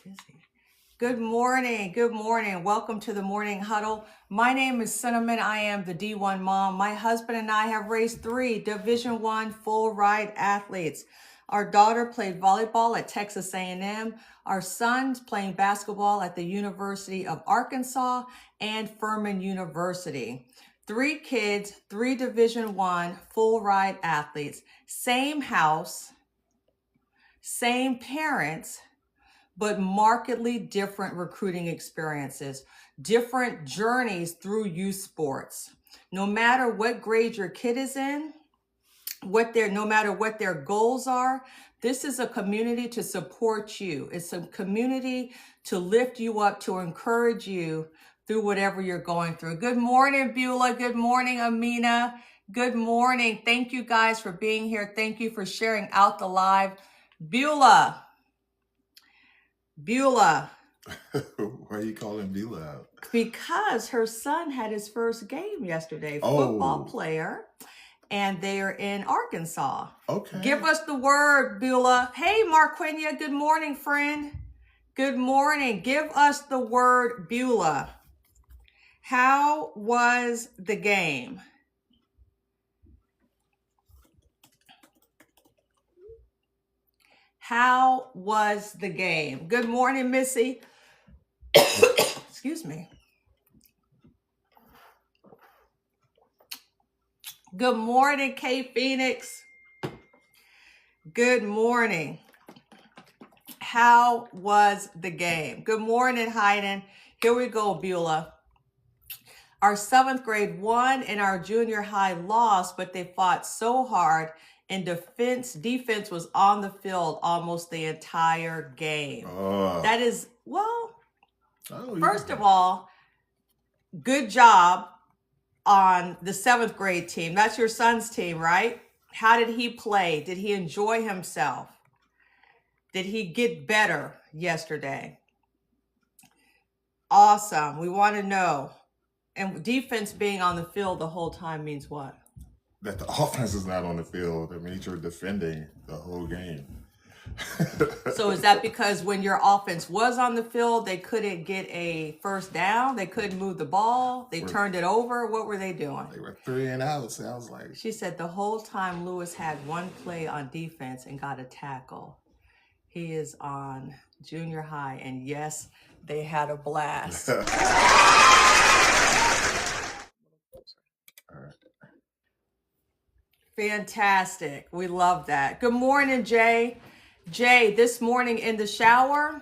Busy. Good morning. Good morning. Welcome to the morning huddle. My name is Cinnamon. I am the D1 mom. My husband and I have raised 3 Division I full ride athletes. Our daughter played volleyball at Texas A&M. Our son's playing basketball at the University of Arkansas and Furman University. 3 kids, 3 Division I full ride athletes. Same house, same parents, but markedly different recruiting experiences, different journeys through youth sports. No matter what grade your kid is in, no matter what their goals are, this is a community to support you. It's a community to lift you up, to encourage you through whatever you're going through. Good morning, Beulah. Good morning, Amina. Good morning. Thank you guys for being here. Thank you for sharing out the live. Beulah. Why are you calling Beulah out? Because her son had his first game yesterday, football Oh, player, and they are in Arkansas. okay. Give us the word, Beulah. Hey, Marquinia, good morning, friend. Good morning. Give us the word, Beulah. How was the game? How was the game? Good morning, Missy. Excuse me. Good morning, K Phoenix. Good morning. How was the game? Good morning, Hayden. Here we go, Beulah. Our 7th grade won and our junior high lost, but they fought so hard, and defense was on the field almost the entire game. That is, first of all, good job on the 7th grade team. That's your son's team, right? How did he play? Did he enjoy himself? Did he get better yesterday? Awesome. We want to know. And defense being on the field the whole time means what? That the offense is not on the field. That means you're defending the whole game. So is that because when your offense was on the field, they couldn't get a first down? They couldn't move the ball? They turned it over? What were they doing? They were 3 and out. Sounds like. She said the whole time Lewis had one play on defense and got a tackle. He is on junior high, and yes, they had a blast. All right. Fantastic. We love that. Good morning, Jay. Jay, this morning in the shower,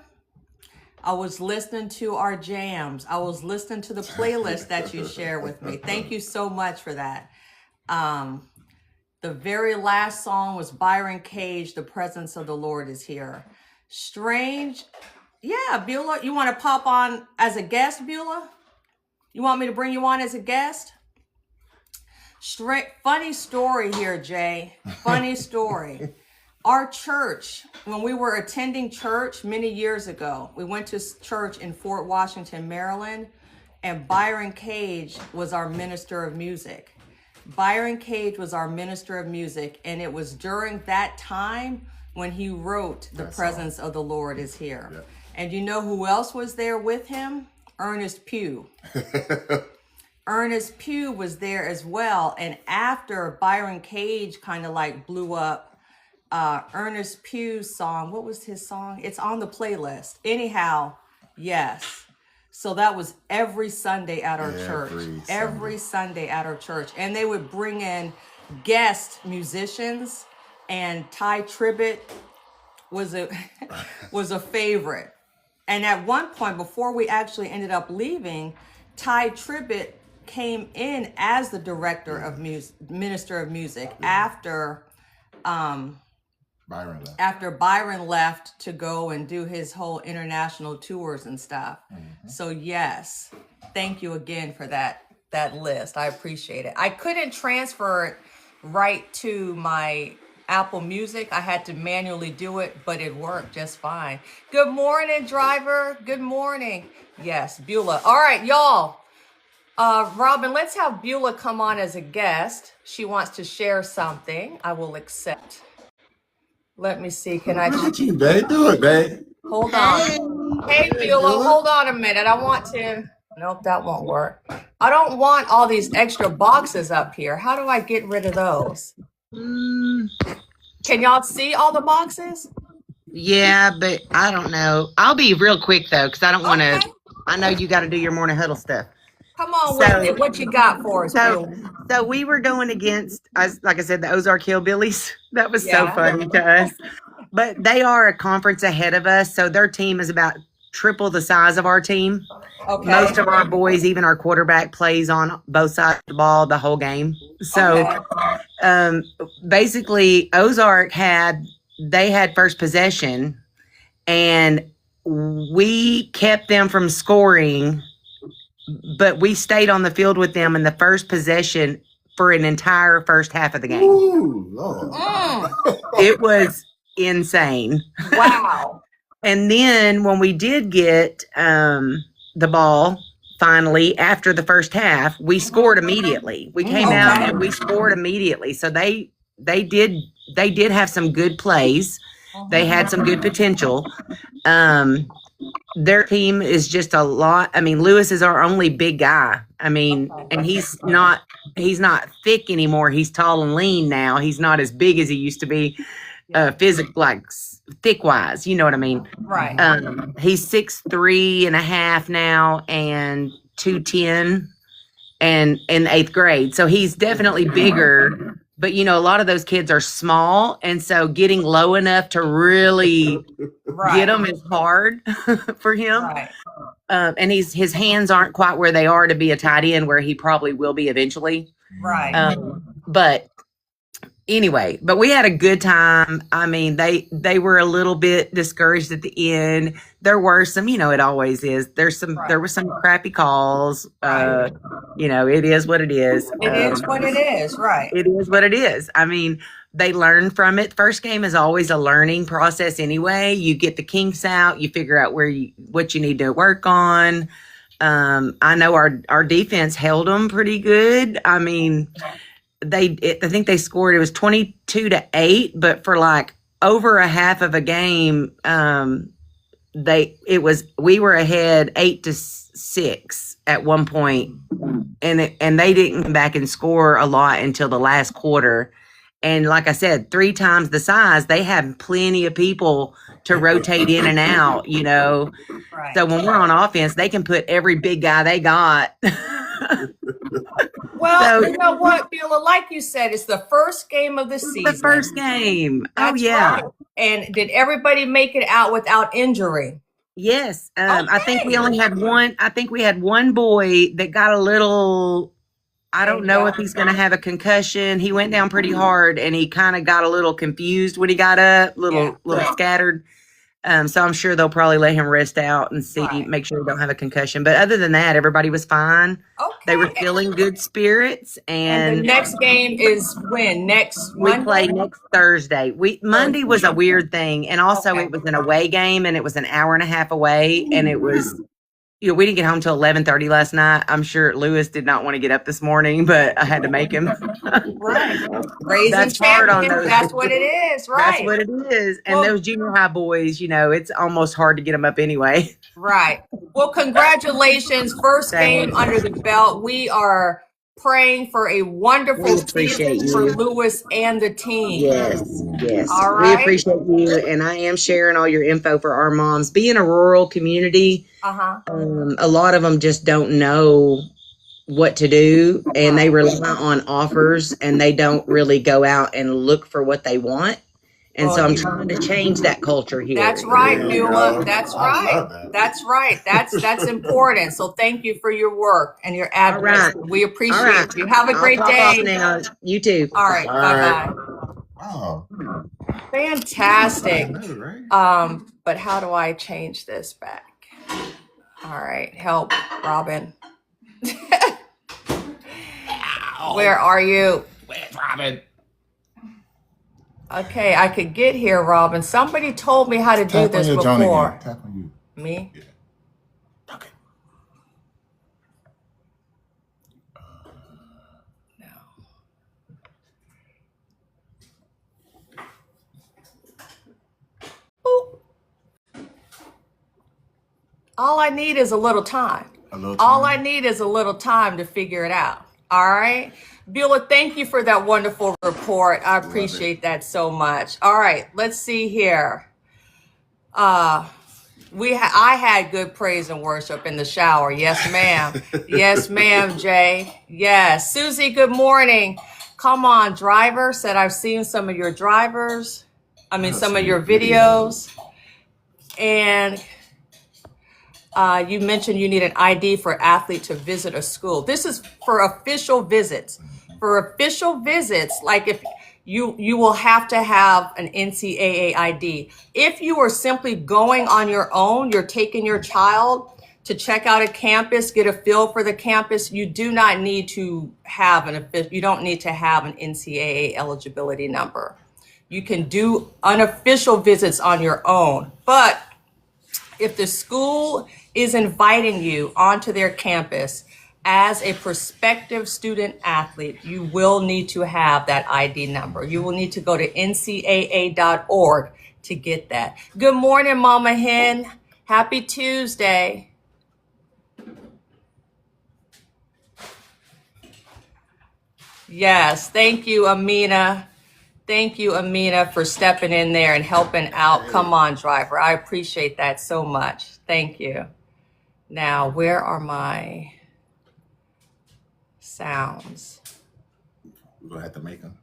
I was listening to our jams. I was listening to the playlist that you share with me. Thank you so much for that. The very last song was Byron Cage, The Presence of the Lord is Here. Strange. Yeah, Beulah, you want to pop on as a guest, Beulah? You want me to bring you on as a guest? Funny story here, Jay. Funny story. Our church, when we were attending church many years ago, we went to church in Fort Washington, Maryland, and Byron Cage was our minister of music. Byron Cage was our minister of music, and it was during that time when he wrote The Presence of the Lord is Here. Yep. And you know who else was there with him? Ernest Pugh. Ernest Pugh was there as well. And after Byron Cage kind of like blew up, Ernest Pugh's song, what was his song? It's on the playlist. Anyhow, yes. So that was every Sunday at our church. Every Sunday at our church. And they would bring in guest musicians, and Ty Tribbett was a favorite. And at one point, before we actually ended up leaving, Ty Tribbett came in as the director of minister of music after Byron left to go and do his whole international tours and stuff. Mm-hmm. So yes, thank you again for that list. I appreciate it. I couldn't transfer it right to my Apple Music. I had to manually do it, but it worked just fine. Good morning, driver. Good morning. Yes, Beulah. All right, y'all. Robin, let's have Beulah come on as a guest. She wants to share something. I will accept. Let me see. Can I? Look at you, babe. Do it, babe. Hold on. Hey, Beulah, hold on a minute. I want to. Nope, that won't work. I don't want all these extra boxes up here. How do I get rid of those? Mm, Can y'all see all the boxes? yeah, but I don't know. I'll be real quick though, because I don't want to. Okay. I know you got to do your morning huddle stuff. Come on with So, it. What you got for us, so, Beulah? so we were going against, like I said, the Ozark Hillbillies. That was so Yeah. funny to us. But they are a conference ahead of us, so their team is about triple the size of our team. Okay. Most of our boys, even our quarterback, plays on both sides of the ball the whole game. So basically, Ozark they had first possession, and we kept them from scoring, but we stayed on the field with them in the first possession for an entire first half of the game. Ooh, Lord. It was insane. Wow. And then when we did get the ball finally after the first half, we scored immediately. We came out and we scored immediately. So they did have some good plays. They had some good potential. Their team is just a lot. I mean, Lewis is our only big guy. I mean, and he's not thick anymore. He's tall and lean now. He's not as big as he used to be, like thick wise. You know what I mean? Right. He's 6'3.5" now and 210 and in 8th grade. So he's definitely bigger. But a lot of those kids are small, and so getting low enough to really get them is hard for him. Right. And his hands aren't quite where they are to be a tight end, where he probably will be eventually. Right. But anyway, but we had a good time. I mean, they were a little bit discouraged at the end. There were some, it always is. There were some crappy calls. It is what it is. It is what it is, right? It is what it is. I mean, they learn from it. First game is always a learning process anyway. You get the kinks out, you figure out what you need to work on. I know our defense held them pretty good. I mean, I think they scored, it was 22-8, but for like over a half of a game, we were ahead 8-6 at one point, and they didn't come back and score a lot until the last quarter. And like I said, 3 times the size, they have plenty of people to rotate in and out, Right. So when we're on offense, they can put every big guy they got. Well, you know what, Beulah, like you said, it's the first game of the season. The first game. That's right. And did everybody make it out without injury? Yes. I think we only had one. I think we had one boy that got a little, I don't know if he's going to have a concussion. He went down pretty hard, and he kind of got a little confused when he got up, little scattered. So I'm sure they'll probably let him rest out and make sure he don't have a concussion. But other than that, everybody was fine. Okay. They were feeling good spirits. And the next game is when? Next Monday? We play next Thursday. Monday was a weird thing. And also it was an away game, and it was an hour and a half away. And it was, we didn't get home till 11:30 last night. I'm sure Lewis did not want to get up this morning, but I had to make him. Right. That's hard on those. That's what it is, right? That's what it is. And those junior high boys, it's almost hard to get them up anyway. Right. Well, congratulations. First game under the belt. We are praying for a wonderful season for Lewis and the team. Yes. All right. We appreciate you, and I am sharing all your info for our moms. Being a rural community, a lot of them just don't know what to do, and they rely on offers, and they don't really go out and look for what they want. And so I'm trying to change that culture here. That's right, Beulah. That's right. That's right. That's important. So thank you for your work and your advocacy. Right. We appreciate you. Have a great day. Now. You too. All right. Bye-bye. Wow. Fantastic. But how do I change this back? All right. Help, Robin. Where are you? Where's Robin? Okay, I could get here, Robin. Somebody told me how to do this before. Tap on you. Me? Yeah. Okay. No. Boop. All I need is a little time. A little All I time. need is a little time to figure it out. All right. Beulah, thank you for that wonderful report. I Love it. appreciate that so much. All right, let's see here. I had good praise and worship in the shower. Yes, ma'am. Yes, ma'am, Jay. Yes. Susie, good morning. Come on, driver. Said I've seen some of your drivers. Some of your videos. And you mentioned you need an ID for athlete to visit a school. This is for official visits. For official visits, like if you will have to have an NCAA ID. If you are simply going on your own, you're taking your child to check out a campus, get a feel for the campus, you do not need to have you don't need to have an NCAA eligibility number. You can do unofficial visits on your own, but if the school is inviting you onto their campus as a prospective student athlete, you will need to have that ID number. You will need to go to ncaa.org to get that. Good morning, Mama Hen. Happy Tuesday. Yes, thank you, Amina. Thank you, Amina, for stepping in there and helping out. Come on, driver. I appreciate that so much. Thank you. Now, where are my sounds? We're gonna have to make them.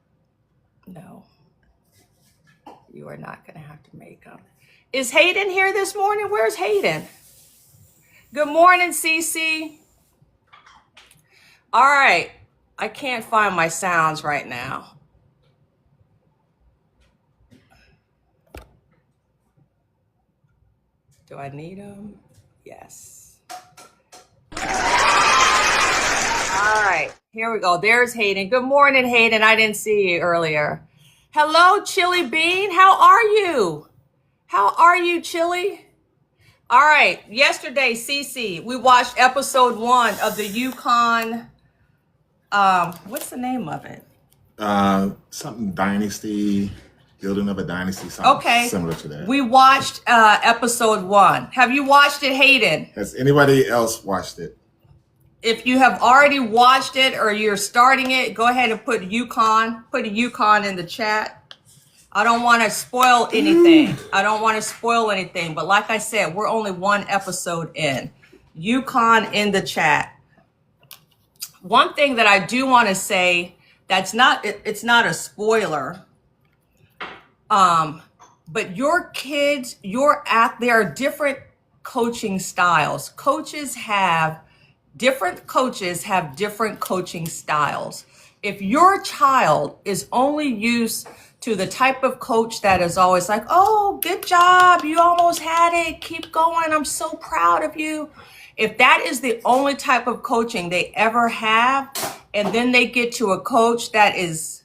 No, you are not going to have to make them. Is Hayden here this morning? Where's Hayden? Good morning, Cece. All right. I can't find my sounds right now. Do I need them? Yes. All right, here we go. There's Hayden. Good morning, Hayden. I didn't see you earlier. Hello, Chili Bean. How are you? How are you, Chili? All right, yesterday, Cece, we watched episode 1 of the UConn, what's the name of it? Something dynasty, building of a dynasty, something similar to that. We watched episode 1. Have you watched it, Hayden? Has anybody else watched it? If you have already watched it or you're starting it, go ahead and put UConn. Put a UConn in the chat. I don't want to spoil anything. But like I said, we're only 1 episode in. UConn in the chat. One thing that I do want to say it's not a spoiler. But your kids, there are different coaching styles. Different coaches have different coaching styles. If your child is only used to the type of coach that is always like, oh, good job, you almost had it, keep going, I'm so proud of you. If that is the only type of coaching they ever have, and then they get to a coach that is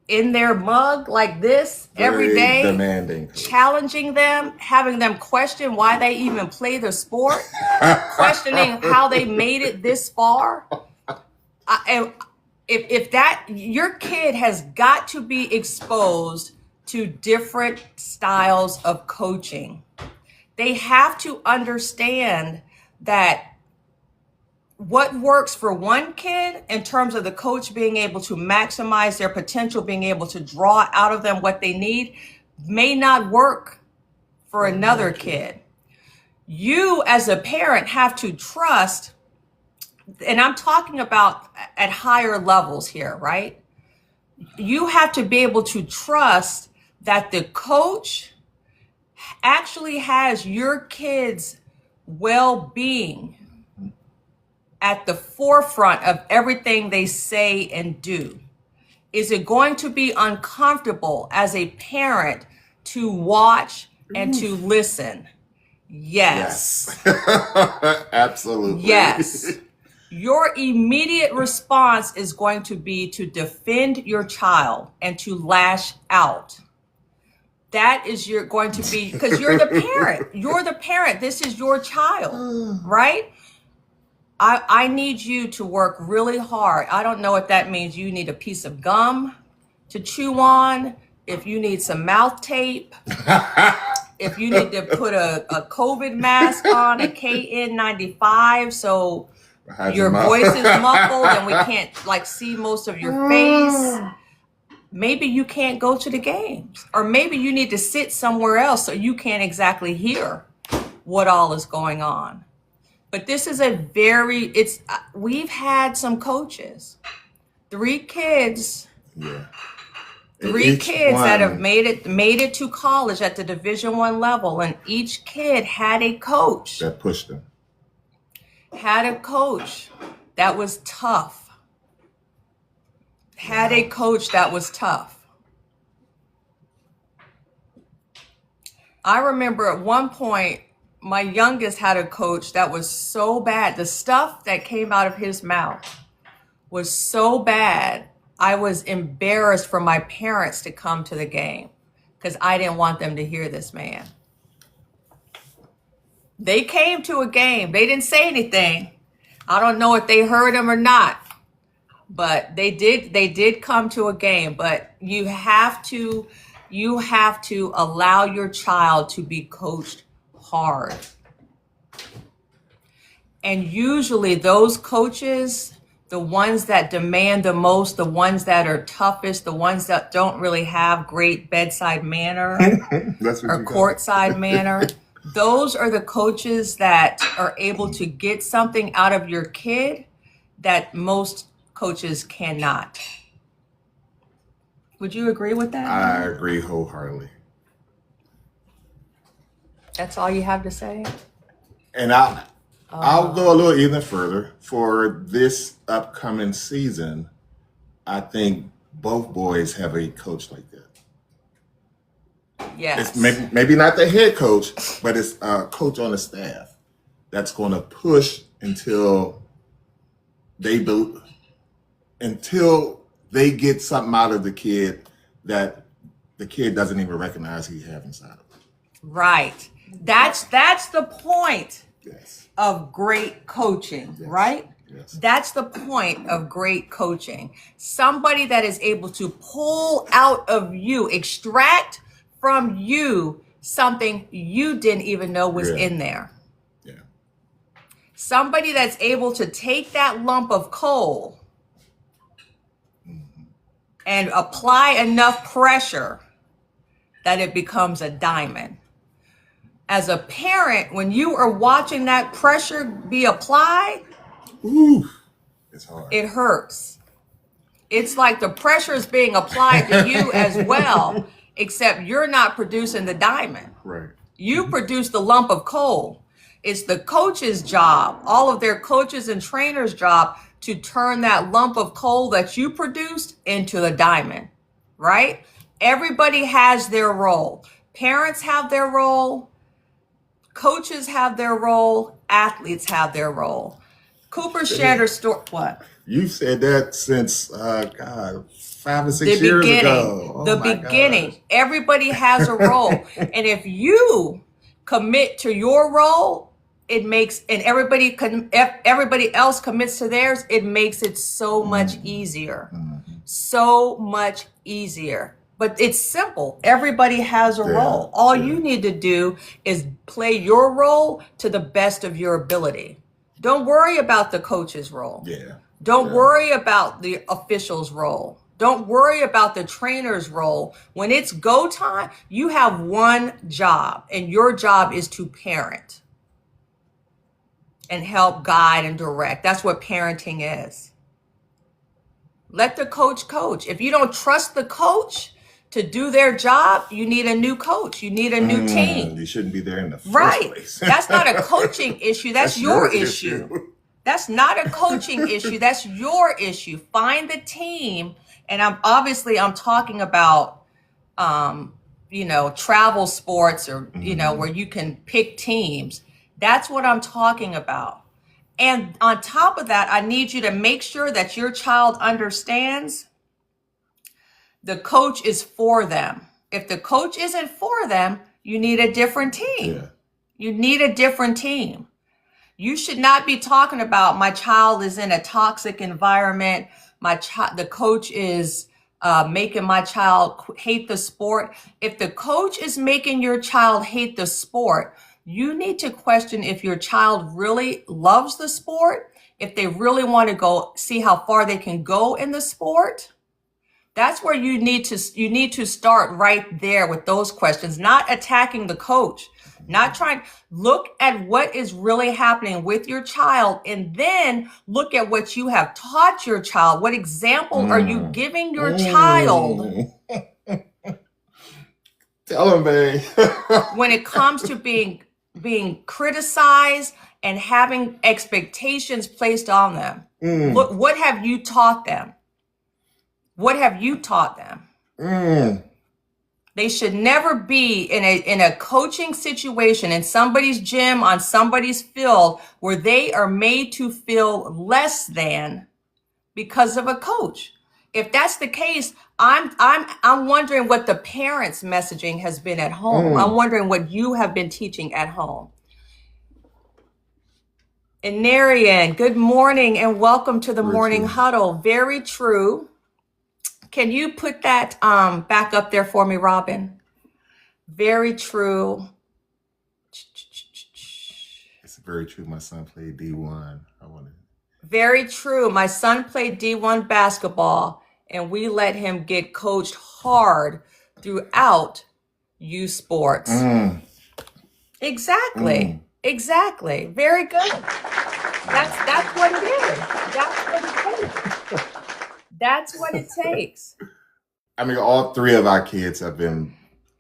in their mug like this every day, demanding, challenging them, having them question why they even play the sport, questioning how they made it this far. Your kid has got to be exposed to different styles of coaching. They have to understand that what works for one kid in terms of the coach being able to maximize their potential, being able to draw out of them what they need, may not work for another kid. You as a parent have to trust, and I'm talking about at higher levels here, right? You have to be able to trust that the coach actually has your kid's well-being at the forefront of everything they say and do. Is it going to be uncomfortable as a parent to watch and to listen? Yes. Absolutely. Yes. Your immediate response is going to be to defend your child and to lash out. That is going to be, because you're the parent. You're the parent. This is your child, right? I need you to work really hard. I don't know what that means. You need a piece of gum to chew on, if you need some mouth tape, if you need to put a COVID mask on, a KN95, so your voice is muffled and we can't like see most of your face. Maybe you can't go to the games, or maybe you need to sit somewhere else so you can't exactly hear what all is going on. But this is we've had some coaches, three kids that have made it to college at the Division I level, and each kid had a coach that pushed them. Had a coach that was tough. Had a coach that was tough. I remember at one point, my youngest had a coach that was so bad. The stuff that came out of his mouth was so bad. I was embarrassed for my parents to come to the game because I didn't want them to hear this man. They came to a game. They didn't say anything. I don't know if they heard him or not, but they did come to a game. But you have to allow your child to be coached hard. And usually those coaches, the ones that demand the most, the ones that are toughest, the ones that don't really have great bedside manner or courtside manner, those are the coaches that are able to get something out of your kid that most coaches cannot. Would you agree with that? I agree wholeheartedly. That's all you have to say? And I'll go a little even further. For this upcoming season, I think both boys have a coach like that. Yes. It's maybe not the head coach, but it's a coach on the staff that's going to push until they get something out of the kid that the kid doesn't even recognize he has inside of him. Right. That's the point. Yes. Of great coaching, yes. Right? Yes. That's the point of great coaching. Somebody that is able to pull out of you, extract from you something you didn't even know was in there. Yeah. Somebody that's able to take that lump of coal and apply enough pressure that it becomes a diamond. As a parent, when you are watching that pressure be applied, it's hard. It hurts. It's like the pressure is being applied to you as well, except you're not producing the diamond. Right. You produce the lump of coal. It's the coach's job, all of their coaches and trainers' job, to turn that lump of coal that you produced into the diamond, right? Everybody has their role. Parents have their role. Coaches have their role. Athletes have their role. Cooper shared her story. What? You said that since, 5 or 6 years ago. The beginning. Gosh. Everybody has a role. And if you commit to your role, it makes, and everybody else commits to theirs, it makes it so much easier. So much easier. But it's simple. Everybody has a role. All you need to do is play your role to the best of your ability. Don't worry about the coach's role. Don't worry about the official's role. Don't worry about the trainer's role. When it's go time, you have one job, and your job is to parent and help guide and direct. That's what parenting is. Let the coach coach. If you don't trust the coach to do their job, you need a new coach. You need a new team. You shouldn't be there in the first place. That's not a coaching issue. That's your issue. That's not a coaching issue. That's your issue. Find the team. And I'm talking about, travel sports or, where you can pick teams. That's what I'm talking about. And on top of that, I need you to make sure that your child understands the coach is for them. If the coach isn't for them, you need a different team. Yeah. You need a different team. You should not be talking about my child is in a toxic environment. The coach is making my child hate the sport. If the coach is making your child hate the sport, you need to question if your child really loves the sport, if they really want to go see how far they can go in the sport. That's where you need to start right there with those questions, not attacking the coach, not trying. Look at what is really happening with your child, and then look at what you have taught your child. What example are you giving your child Tell him, babe. when it comes to being criticized and having expectations placed on them? Look, what have you taught them? What have you taught them? They should never be in a coaching situation in somebody's gym, on somebody's field, where they are made to feel less than because of a coach. If that's the case, I'm wondering what the parents' messaging has been at home. I'm wondering what you have been teaching at home. And Narian, good morning and welcome to the Morning Huddle. Very true. Can you put that back up there for me, Robin? Very true. It's very true. My son played D1. Very true. My son played D1 basketball, and we let him get coached hard throughout youth sports. Exactly. Exactly. Very good. That's what it is. That's what it takes. That's what it takes. I mean, all three of our kids have been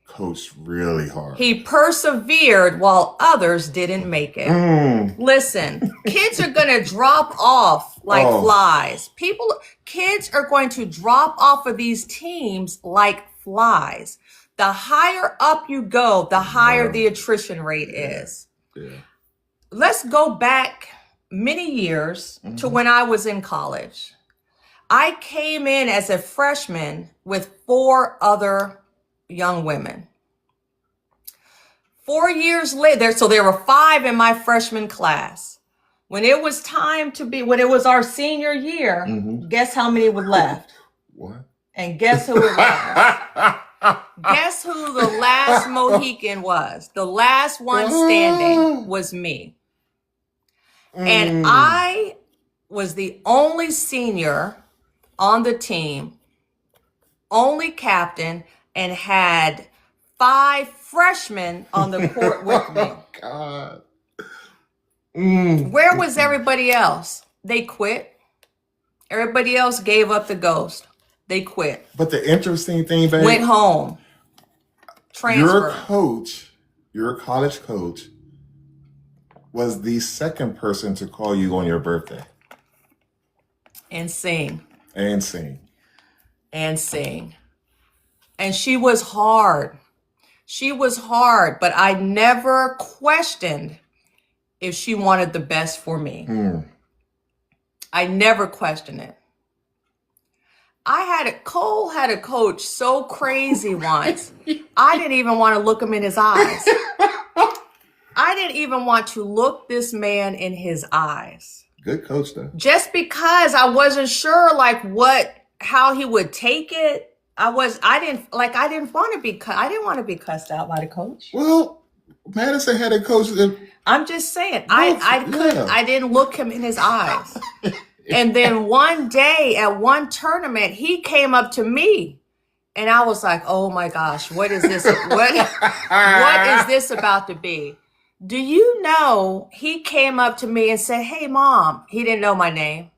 coached really hard. He persevered while others didn't make it. Listen, kids are going to drop off like flies. Kids are going to drop off of these teams like flies. The higher up you go, the higher the attrition rate is. Yeah. Let's go back many years to when I was in college. I came in as a freshman with 4 other young women. 4 years later, so there were 5 in my freshman class. When it was our senior year, guess how many were left? What? And guess who it was? Guess who the last Mohican was? The last one standing was me. And I was the only senior on the team, only captain, and had 5 freshmen on the court with me. God. Where was everybody else? They quit. Everybody else gave up the ghost. They quit. But the interesting thing, babe, went home. Transferred. Your college coach, was the second person to call you on your birthday. And sing. And sing. And sing. And she was hard. She was hard, but I never questioned if she wanted the best for me. I never questioned it. Cole had a coach so crazy once, I didn't even want to look him in his eyes. I didn't even want to look this man in his eyes. Good coach, though. Just because I wasn't sure, how he would take it. I didn't want to be cussed out by the coach. Well, Madison had a coach that, I'm just saying, I didn't look him in his eyes. And then one day at one tournament, he came up to me and I was like, oh my gosh, what is this? What is this about to be? Do you know, he came up to me and said, hey, Mom. He didn't know my name.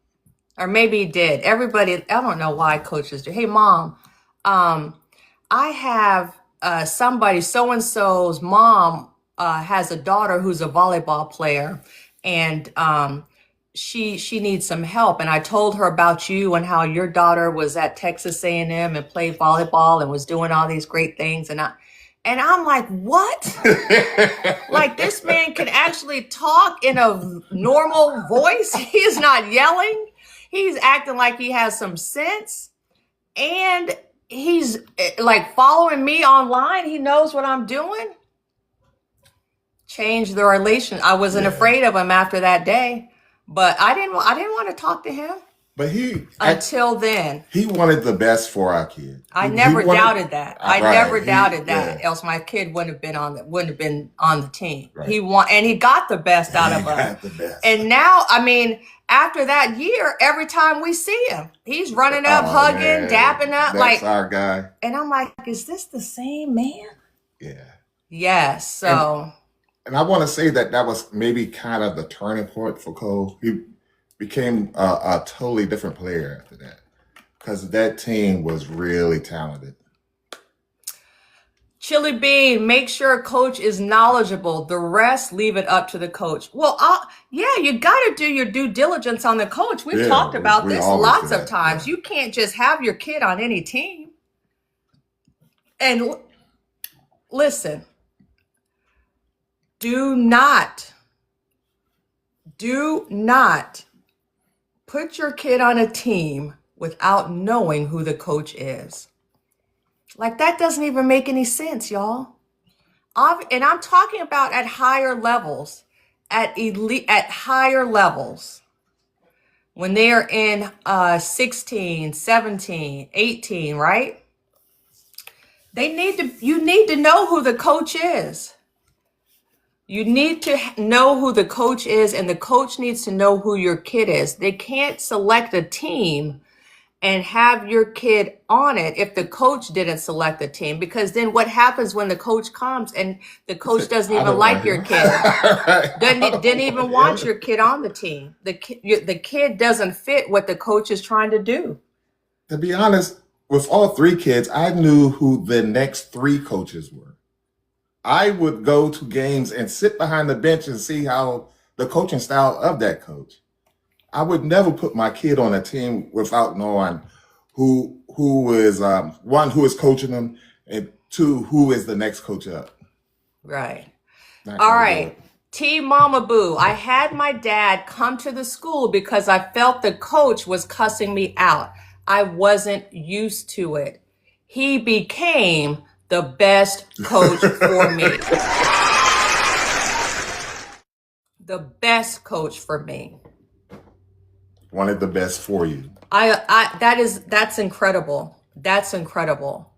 Or maybe he did. Everybody, I don't know why coaches do. Hey, Mom, I have somebody, so-and-so's mom has a daughter who's a volleyball player. And she needs some help. And I told her about you and how your daughter was at Texas A&M and played volleyball and was doing all these great things. And I'm like, what? Like, this man can actually talk in a normal voice. He's not yelling. He's acting like he has some sense. And he's like following me online. He knows what I'm doing. Changed the relation. I wasn't afraid of him after that day, but I didn't want to talk to him. But until then. he wanted the best for our kid. I He never wanted- doubted that. I Right. never doubted that. Yeah. Else my kid wouldn't have been on the team. Right. And he got the best out of He us. got the best. And now, I mean, after that year, every time we see him, he's running up, hugging, man. dapping up, That's our guy. And I'm like, is this the same man? Yeah. Yes. So. And I want to say that was maybe kind of the turning point for Cole. He became a totally different player after that, because that team was really talented. Chili Bean, make sure coach is knowledgeable. The rest, leave it up to the coach. Well, you got to do your due diligence on the coach. We've talked about this lots of times. Yeah. You can't just have your kid on any team. And listen, do not put your kid on a team without knowing who the coach is. Like, that doesn't even make any sense, y'all. And I'm talking about at higher levels, at higher levels. When they are in 16, 17, 18, right? You need to know who the coach is. You need to know who the coach is, and the coach needs to know who your kid is. They can't select a team and have your kid on it if the coach didn't select the team, because then what happens when the coach comes and the coach doesn't even like your kid? Didn't even want your kid on the team. The kid doesn't fit what the coach is trying to do. To be honest, with all three kids, I knew who the next three coaches were. I would go to games and sit behind the bench and see how the coaching style of that coach. I would never put my kid on a team without knowing who is one, who is coaching them, and two, who is the next coach up. Right. All right. Team Mama Boo. I had my dad come to the school because I felt the coach was cussing me out. I wasn't used to it. He became the best coach for me. The best coach for me. Wanted the best for you. That's incredible. That's incredible.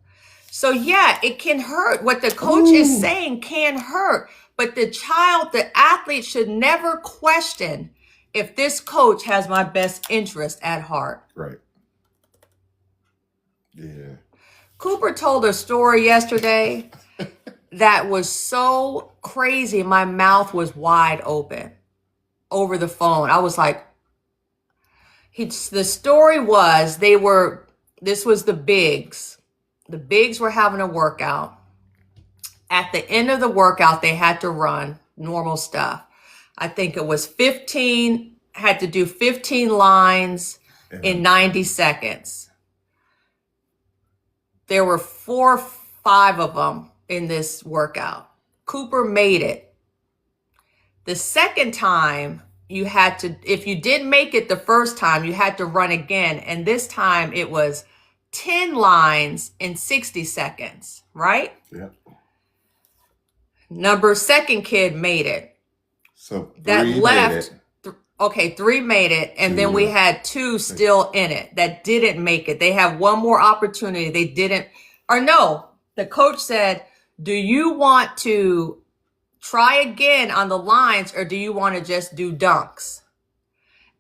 So yeah, it can hurt. What the coach is saying can hurt, but the athlete should never question if this coach has my best interest at heart. Right. Yeah. Cooper told a story yesterday that was so crazy. My mouth was wide open over the phone. I was like, the story was this was the bigs. The bigs were having a workout. At the end of the workout, they had to run normal stuff. I think it was 15, had to do 15 lines in 90 seconds. There were 4 or 5 of them in this workout. Cooper made it. The second time, if you didn't make it the first time, you had to run again. And this time it was 10 lines in 60 seconds, right? Yep. Second kid made it. So that left. Okay, 3 made it. And then we had 2 still in it that didn't make it. They have one more opportunity. They didn't, or no, the coach said, do you want to try again on the lines, or do you want to just do dunks?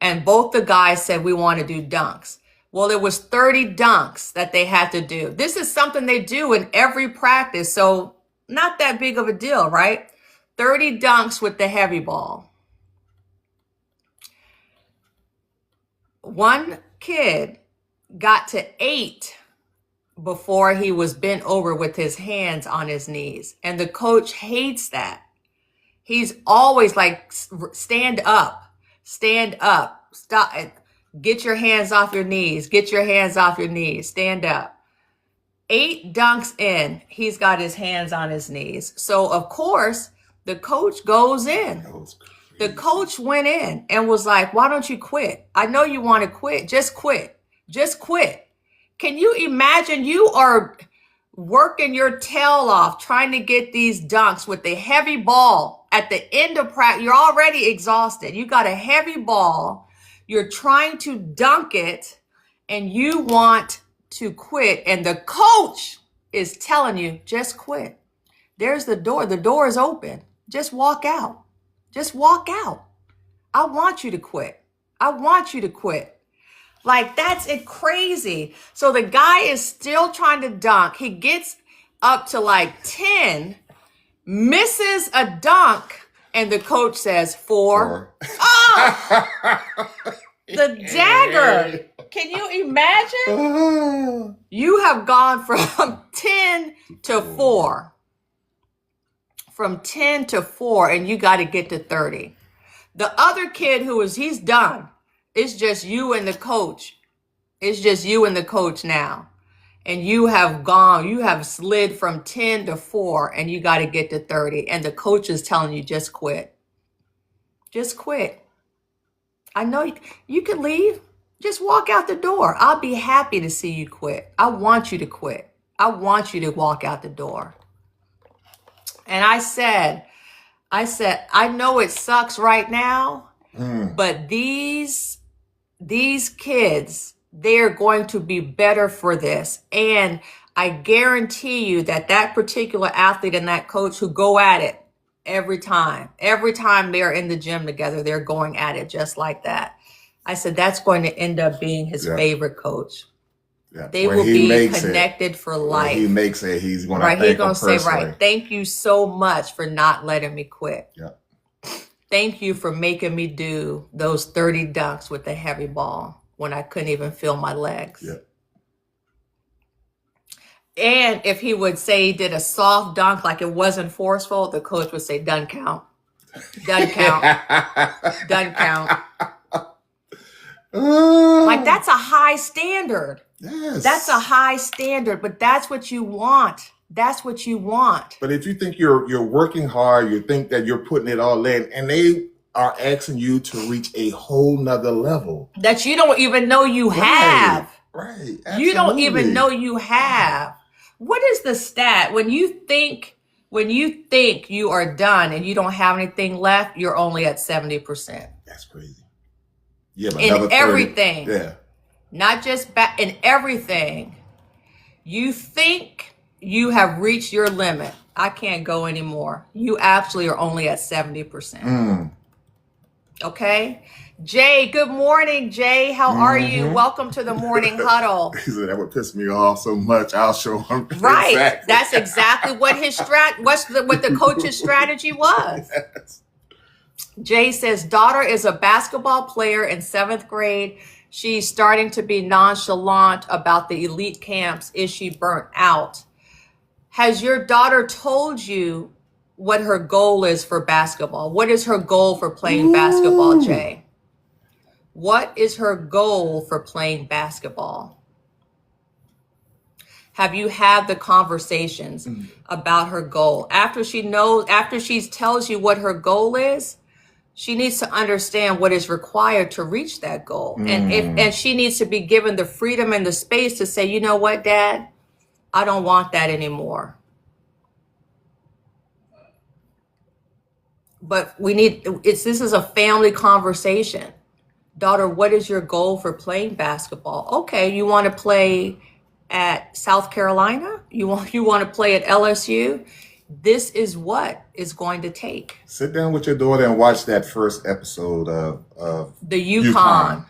And both the guys said, we want to do dunks. Well, it was 30 dunks that they had to do. This is something they do in every practice, so not that big of a deal, right? 30 dunks with the heavy ball. One kid got to 8 before he was bent over with his hands on his knees. And the coach hates that. He's always like, stand up, stop, get your hands off your knees, get your hands off your knees, stand up. 8 dunks in, he's got his hands on his knees. So of course, the coach goes in. The coach went in and was like, why don't you quit? I know you want to quit. Just quit. Just quit. Can you imagine you are working your tail off trying to get these dunks with the heavy ball at the end of practice? You're already exhausted. You got a heavy ball. You're trying to dunk it and you want to quit. And the coach is telling you, just quit. There's the door. The door is open. Just walk out. Just walk out. I want you to quit. I want you to quit. Like, that's it crazy. So the guy is still trying to dunk. He gets up to like 10, misses a dunk, and the coach says, 4. Oh, the dagger. Can you imagine? You have gone from 10 to 4. From 10 to 4, and you got to get to 30. The other kid he's done. It's just you and the coach. It's just you and the coach now. And you have slid from 10 to 4, and you got to get to 30. And the coach is telling you, just quit. Just quit. I know you can leave. Just walk out the door. I'll be happy to see you quit. I want you to quit. I want you to walk out the door. And I said, I know it sucks right now, but these kids, they're going to be better for this. And I guarantee you that particular athlete and that coach who go at it every time they're in the gym together, they're going at it just like that. I said, that's going to end up being his favorite coach. Yeah. They will be connected for life. When he makes it, he's going to right. He's going to say, right, thank you so much for not letting me quit. Yeah. Thank you for making me do those 30 dunks with the heavy ball when I couldn't even feel my legs. Yeah. And if he would say he did a soft dunk like it wasn't forceful, the coach would say, doesn't count. Doesn't count. Doesn't count. Like, that's a high standard. Yes. That's a high standard, but that's what you want. That's what you want. But if you think you're working hard, you think that you're putting it all in, and they are asking you to reach a whole nother level that you don't even know you have. Right. Absolutely. You don't even know you have. What is the stat when you think you are done and you don't have anything left? You're only at 70%. That's crazy. Yeah, but in everything. 30, yeah. Not just in everything. You think you have reached your limit. I can't go anymore. You actually are only at 70%. Okay? Jay, good morning, Jay. How are you? Welcome to the morning huddle. He said that would piss me off so much. I'll show him. Right. Exactly. That's exactly what what the coach's strategy was. Yes. Jay says, daughter is a basketball player in 7th grade. She's starting to be nonchalant about the elite camps. Is she burnt out? Has your daughter told you what her goal is for basketball? What is her goal for playing basketball, Jay? What is her goal for playing basketball? Have you had the conversations about her goal? After she tells you what her goal is, she needs to understand what is required to reach that goal. And she needs to be given the freedom and the space to say, you know what, Dad, I don't want that anymore. But this is a family conversation. Daughter, what is your goal for playing basketball? Okay, you want to play at South Carolina? You want to play at LSU? This is what it's going to take. Sit down with your daughter and watch that first episode of the UConn.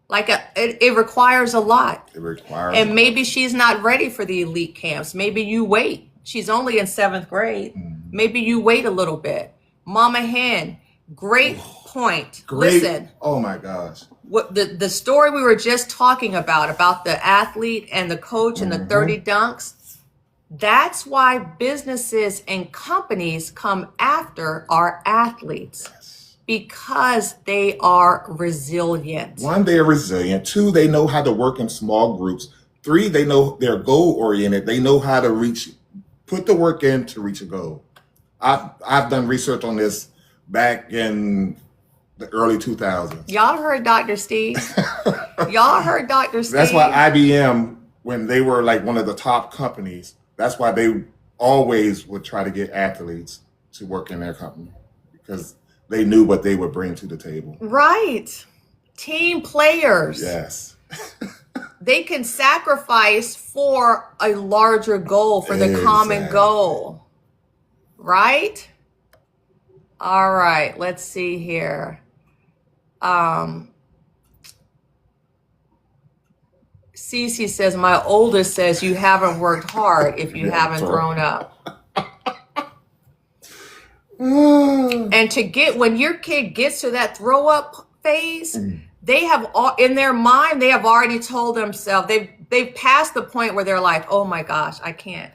Like it requires a lot. It requires. And maybe she's not ready for the elite camps. Maybe you wait. She's only in 7th grade. Maybe you wait a little bit. Mama Hen, great point. Great. Listen. Oh my gosh. What the story we were just talking about the athlete and the coach and the 30 dunks. That's why businesses and companies come after our athletes, because they are resilient. 1, they are resilient. 2, they know how to work in small groups. 3, they know they're goal oriented. They know how to put the work in to reach a goal. I've done research on this back in the early 2000s. Y'all heard Dr. Steve? Y'all heard Dr. Steve? That's why IBM, when they were like one of the top companies, that's why they always would try to get athletes to work in their company, because they knew what they would bring to the table. Right. Team players. Yes. They can sacrifice for a larger goal, for the common Exactly. goal. Right? All right, let's see here. Cece says, my oldest says you haven't worked hard if you haven't thrown up. And to get, when your kid gets to that throw up phase, they have in their mind, they have already told themselves, they've passed the point where they're like, oh my gosh, I can't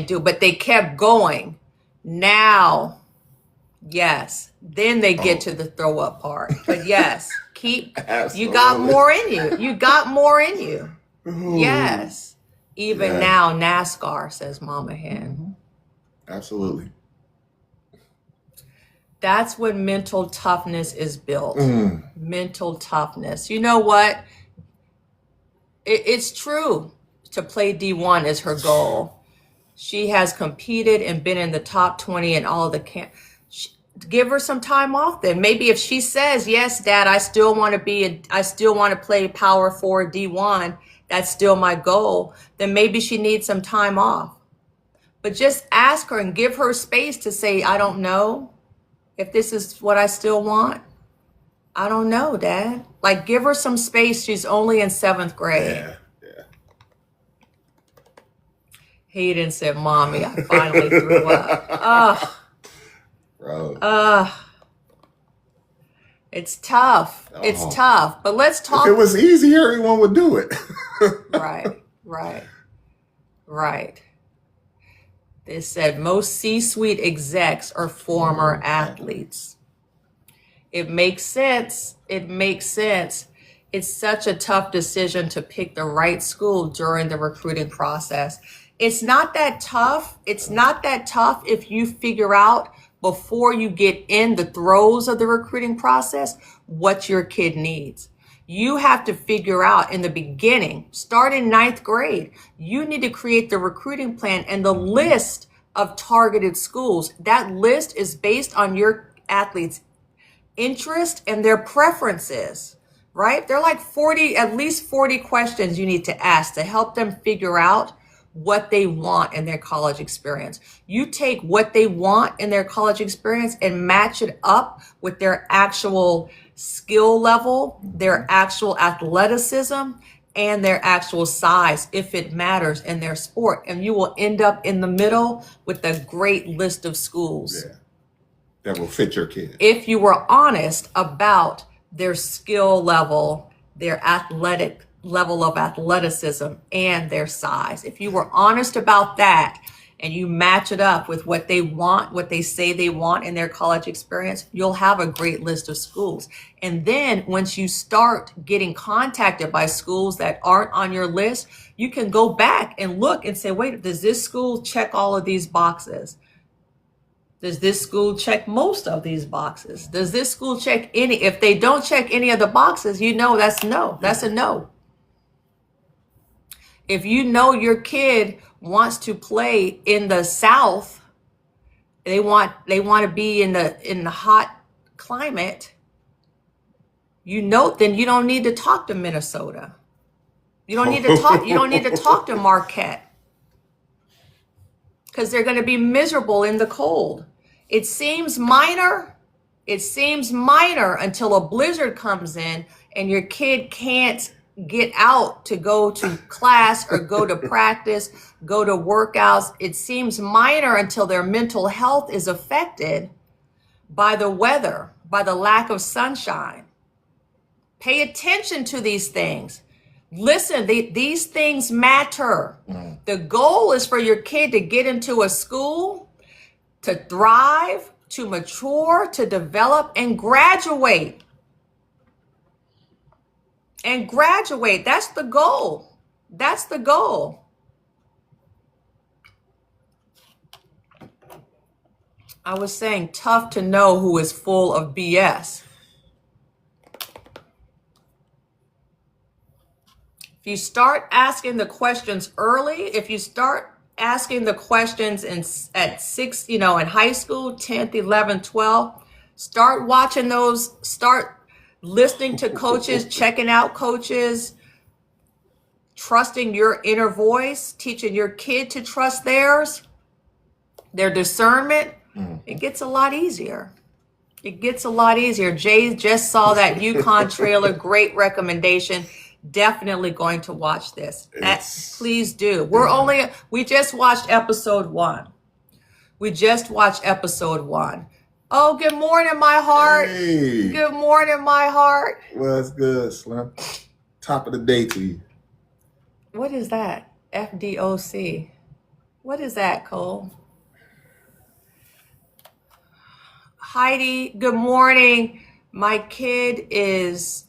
do it. But they kept going. Now, yes, then they get to the throw up part. But yes, keep, you got more in you. You got more in you. Yes. Even now, NASCAR, says Mama Hen. Absolutely. That's when mental toughness is built. Mental toughness. You know what? It's true. To play D1 is her goal. She has competed and been in the top 20 in all of the camp. Give her some time off then. Maybe if she says, yes, Dad, I still want to play Power 4 D1. That's still my goal. Then maybe she needs some time off. But just ask her and give her space to say, I don't know if this is what I still want. I don't know, Dad. Like, give her some space. She's only in 7th grade. Yeah. Hayden said, Mommy, I finally threw up. Bro. It's tough. It's tough. But let's talk. If it was easy, everyone would do it. Right. They said most C-suite execs are former athletes. It makes sense. It's such a tough decision to pick the right school during the recruiting process. It's not that tough. If you figure out before you get in the throes of the recruiting process what your kid needs. You have to figure out in the beginning, start in 9th grade, you need to create the recruiting plan and the list of targeted schools. That list is based on your athletes' interest and their preferences, right? They're like at least 40 questions you need to ask to help them figure out what they want in their college experience. You take what they want in their college experience and match it up with their actual skill level, their actual athleticism, and their actual size, if it matters in their sport. And you will end up in the middle with a great list of schools. Yeah. That will fit your kid. If you were honest about their skill level, their athletic level of athleticism, and their size. If you were honest about that and you match it up with what they want, what they say they want in their college experience, you'll have a great list of schools. And then once you start getting contacted by schools that aren't on your list, you can go back and look and say, wait, does this school check all of these boxes? Does this school check most of these boxes? Does this school check any? If they don't check any of the boxes, you know that's no. That's a no. If you know your kid wants to play in the South, they want to be in the hot climate, then you don't need to talk to Minnesota. You don't need to talk to Marquette, because they're going to be miserable in the cold. It seems minor until a blizzard comes in and your kid can't get out to go to class or go to practice, go to workouts. It seems minor until their mental health is affected by the weather, by the lack of sunshine. Pay attention to these things. Listen, these things matter. The goal is for your kid to get into a school, to thrive, to mature, to develop, and graduate. That's the goal. I was saying tough to know who is full of BS. If you start asking the questions early, if you start asking the questions at 6, in high school, 10th, 11th, 12th, start watching those, start listening to coaches, checking out coaches, trusting your inner voice, teaching your kid to trust theirs, their discernment, it gets a lot easier. It gets a lot easier. Jay just saw that Yukon trailer. Great recommendation. Definitely going to watch this. Please do. We just watched episode 1. We just watched episode 1. Oh, good morning, my heart. Hey. Good morning, my heart. What's good, Slim? Top of the day to you. What is that? FDOC. What is that, Cole? Heidi, good morning. My kid is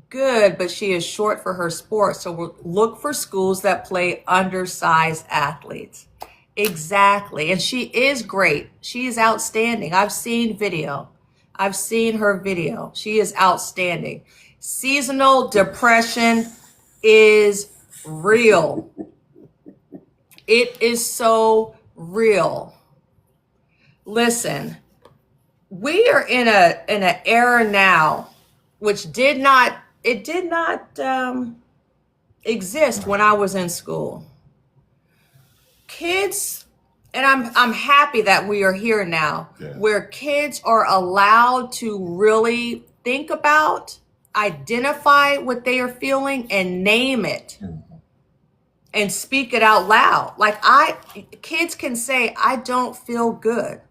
good, but she is short for her sport. So we'll look for schools that play undersized athletes. Exactly. And she is great. She is outstanding. I've seen video. I've seen her video. She is outstanding. Seasonal depression is real. It is so real. Listen, we are in an era now which did not exist when I was in school. Kids, and I'm happy that we are here now, where kids are allowed to really think about, identify what they are feeling, and name it, and speak it out loud. Like kids can say, I don't feel good.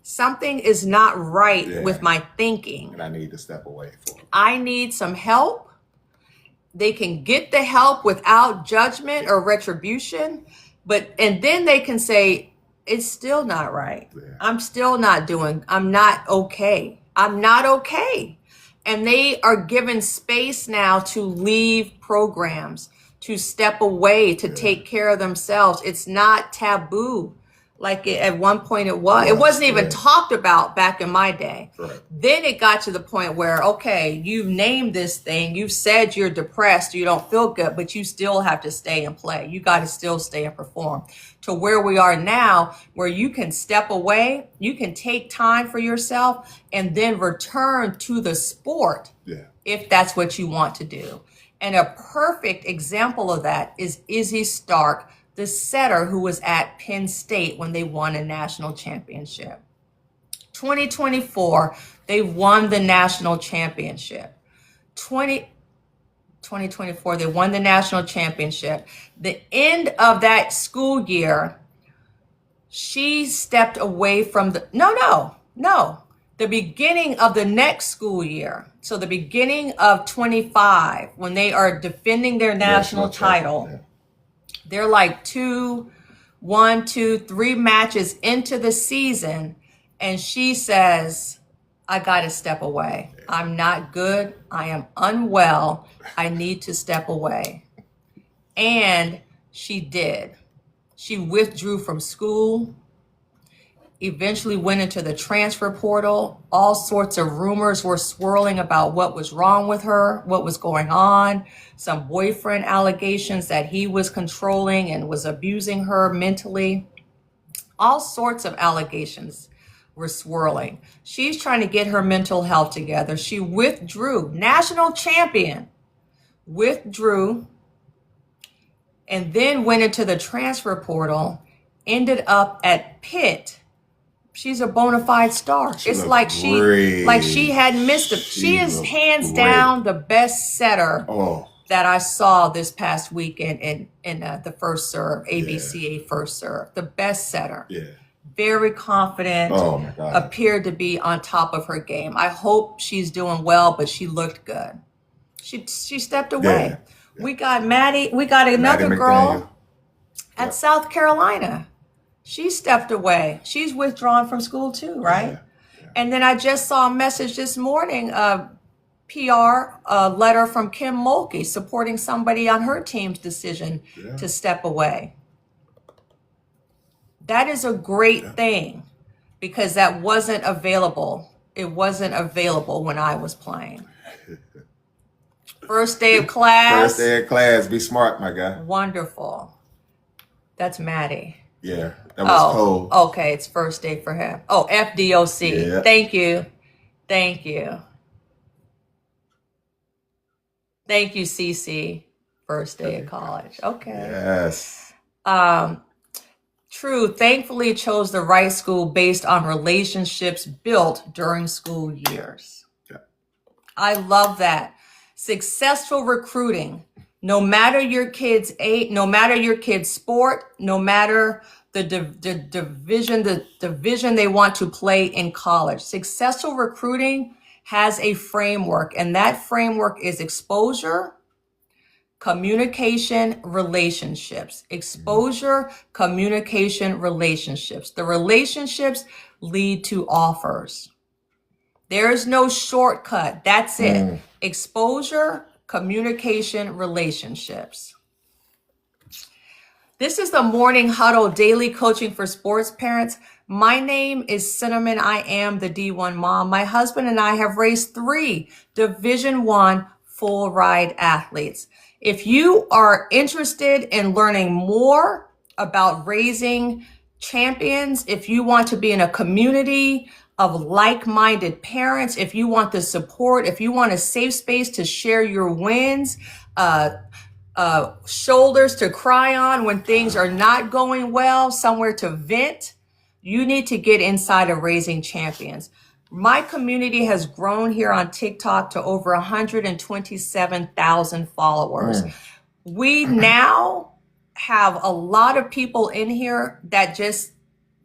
Something is not right with my thinking. And I need to step away for it. I need some help. They can get the help without judgment or retribution. And then they can say, it's still not right. I'm still not I'm not okay. I'm not okay. And they are given space now to leave programs, to step away, to take care of themselves. It's not taboo like at one point it was. It wasn't even talked about back in my day. Then it got to the point where, okay, you've named this thing. You've said you're depressed, you don't feel good, but you still have to stay and play. You got to still stay and perform. To where we are now, where you can step away, you can take time for yourself, and then return to the sport if that's what you want to do. And a perfect example of that is Izzy Stark, the setter who was at Penn State when they won a national championship. 2024, they won the national championship. 2024, they won the national championship. The end of that school year, she stepped away from the beginning of the next school year. So the beginning of 25, when they are defending their national title, they're like 3 matches into the season. And she says, I got to step away. I'm not good. I am unwell. I need to step away. And she did. She withdrew from school, eventually went into the transfer portal. All sorts of rumors were swirling about what was wrong with her, what was going on. Some boyfriend allegations that he was controlling and was abusing her mentally. All sorts of allegations were swirling. She's trying to get her mental health together. She withdrew, national champion, withdrew, and then went into the transfer portal, ended up at Pitt. She's a bona fide star. It's like she hadn't missed it. She is hands down the best setter that I saw this past weekend in the first serve, ABCA first serve. The best setter. Very confident. Oh my God. Appeared to be on top of her game. I hope she's doing well, but she looked good. She stepped away. We got Maddie. We got another girl at South Carolina. She stepped away. She's withdrawn from school too, right? And then I just saw a message this morning, PR letter from Kim Mulkey supporting somebody on her team's decision to step away. That is a great thing because that wasn't available. It wasn't available when I was playing. First day of class. First day of class. Be smart, my guy. Wonderful. That's Maddie. Yeah, that was cold. Okay, it's first day for him. Oh, FDOC. Yeah. Thank you. Thank you, Cece. First day of college. Okay. Yes. True. Thankfully chose the right school based on relationships built during school years. Yeah. I love that. Successful recruiting. No matter your kid's age, no matter your kid's sport, no matter the division they want to play in college. Successful recruiting has a framework, and that framework is exposure, communication, relationships. Exposure, communication, relationships. The relationships lead to offers. There is no shortcut. That's it. Exposure, communication, relationships. This is the Morning Huddle Daily Coaching for Sports Parents. My name is Cinnamon. I am the D1 mom. My husband and I have raised 3 Division I full ride athletes. If you are interested in learning more about raising champions, if you want to be in a community of like-minded parents, if you want the support, if you want a safe space to share your wins, shoulders to cry on when things are not going well, somewhere to vent, you need to get inside of Raising Champions. My community has grown here on TikTok to over 127,000 followers. We now have a lot of people in here that just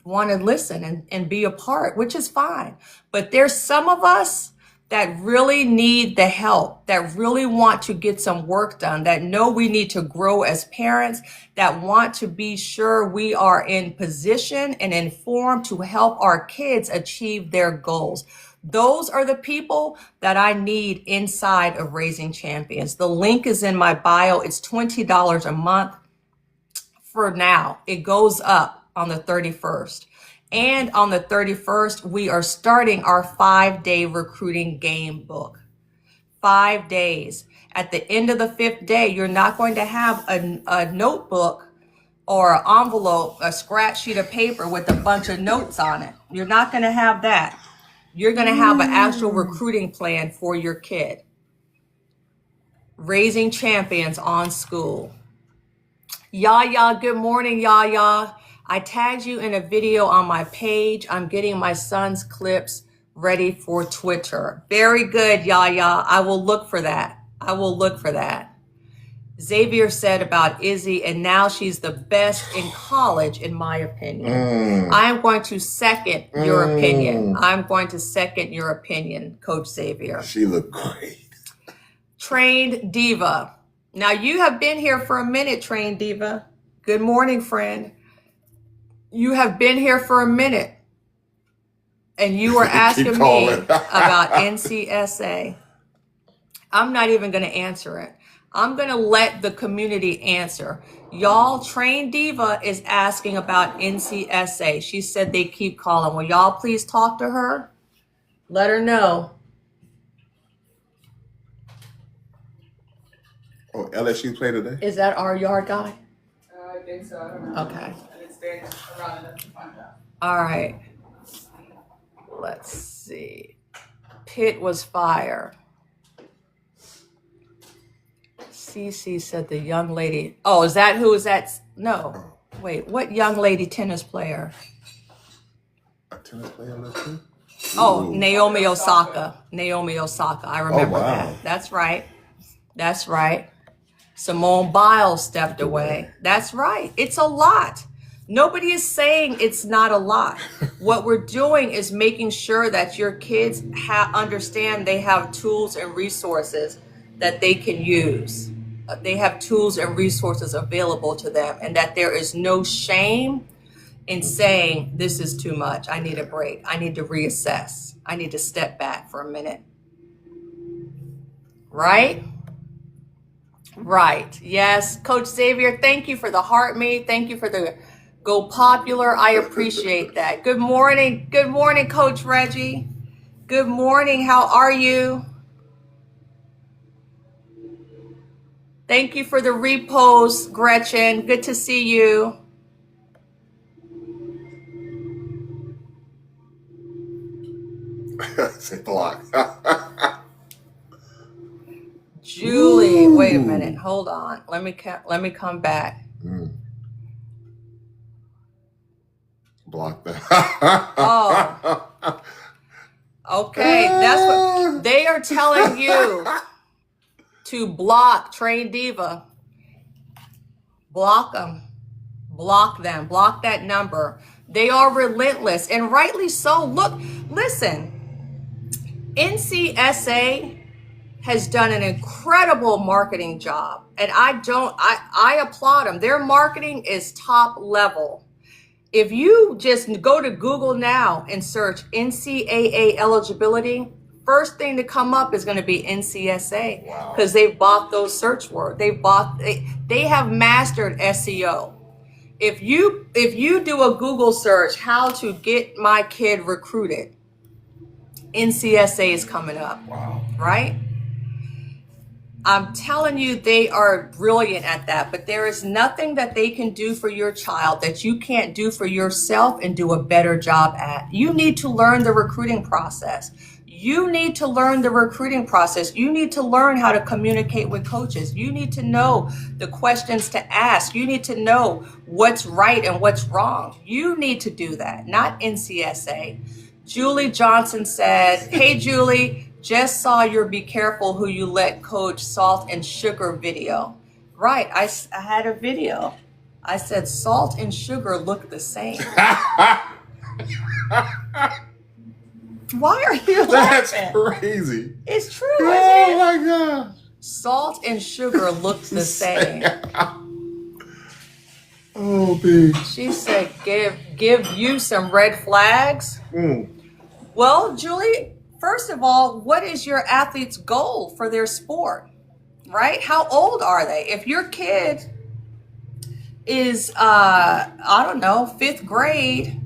want to listen and be a part, which is fine. But there's some of us that really need the help, that really want to get some work done, that know we need to grow as parents, that want to be sure we are in position and informed to help our kids achieve their goals. Those are the people that I need inside of Raising Champions. The link is in my bio. It's $20 a month for now. It goes up on the 31st. And on the 31st, we are starting our 5-day recruiting game book. 5 days. At the end of the 5th day, you're not going to have a notebook or an envelope, a scratch sheet of paper with a bunch of notes on it. You're not going to have that. You're going to have an actual recruiting plan for your kid. Raising Champions on School. Yaya, good morning, Yaya. I tagged you in a video on my page. I'm getting my son's clips ready for Twitter. Very good, Yaya. I will look for that. I will look for that. Xavier said about Izzy, and now she's the best in college, in my opinion. I'm going to second your opinion. I'm going to second your opinion, Coach Xavier. She looked great. Trained Diva. Now, you have been here for a minute, Trained Diva. Good morning, friend. You have been here for a minute, and you were asking me about NCSA. I'm not even going to answer it. I'm going to let the community answer. Y'all, Trained Diva is asking about NCSA. She said they keep calling. Will y'all please talk to her? Let her know. Oh, LSU play today? Is that our yard guy? I think so. I don't know. Okay. I didn't stay around enough to find out. All right. Let's see. Pitt was fire. Cece said the young lady. Oh, is that who is that? No. Wait, what young lady tennis player? A tennis player on this too? Oh, Naomi Osaka. Naomi Osaka. I remember wow. that. That's right. That's right. Simone Biles stepped away. That's right. It's a lot. Nobody is saying it's not a lot. What we're doing is making sure that your kids understand they have tools and resources that they can use. They have tools and resources available to them, and that there is no shame in saying, this is too much. I need a break. I need to reassess. I need to step back for a minute. Right? Right. Yes. Coach Xavier, thank you for the heart me. Thank you for the go popular. I appreciate that. Good morning. Good morning, Coach Reggie. Good morning. How are you? Thank you for the repost, Gretchen. Good to see you. Say block. Julie. a minute. Hold on. Let me come back. Block that. Oh. Okay, that's what they are telling you to block Train Diva. Block them. Block them. Block that number. They are relentless, and rightly so. Look, listen. NCSA has done an incredible marketing job, and I applaud them. Their marketing is top level. If you just go to Google now and search NCAA eligibility, first thing to come up is going to be NCSA, because they've bought those search words. They have mastered SEO. If you do a Google search, how to get my kid recruited, NCSA is coming up. Wow. Right? I'm telling you, they are brilliant at that, but there is nothing that they can do for your child that you can't do for yourself and do a better job at. You need to learn the recruiting process. You need to learn the recruiting process. You need to learn how to communicate with coaches. You need to know the questions to ask. You need to know what's right and what's wrong. You need to do that, not NCSA. Julie Johnson said, hey, Julie, just saw your Be Careful Who You Let Coach Salt and Sugar video. Right, I had a video. I said salt and sugar look the same. Why are you laughing? That's crazy. It's true, Oh isn't it? my God. Salt and sugar look the same. Oh, babe. She said, give you some red flags. Well, Julie, first of all, what is your athlete's goal for their sport, right? How old are they? If your kid is, I don't know, 5th grade,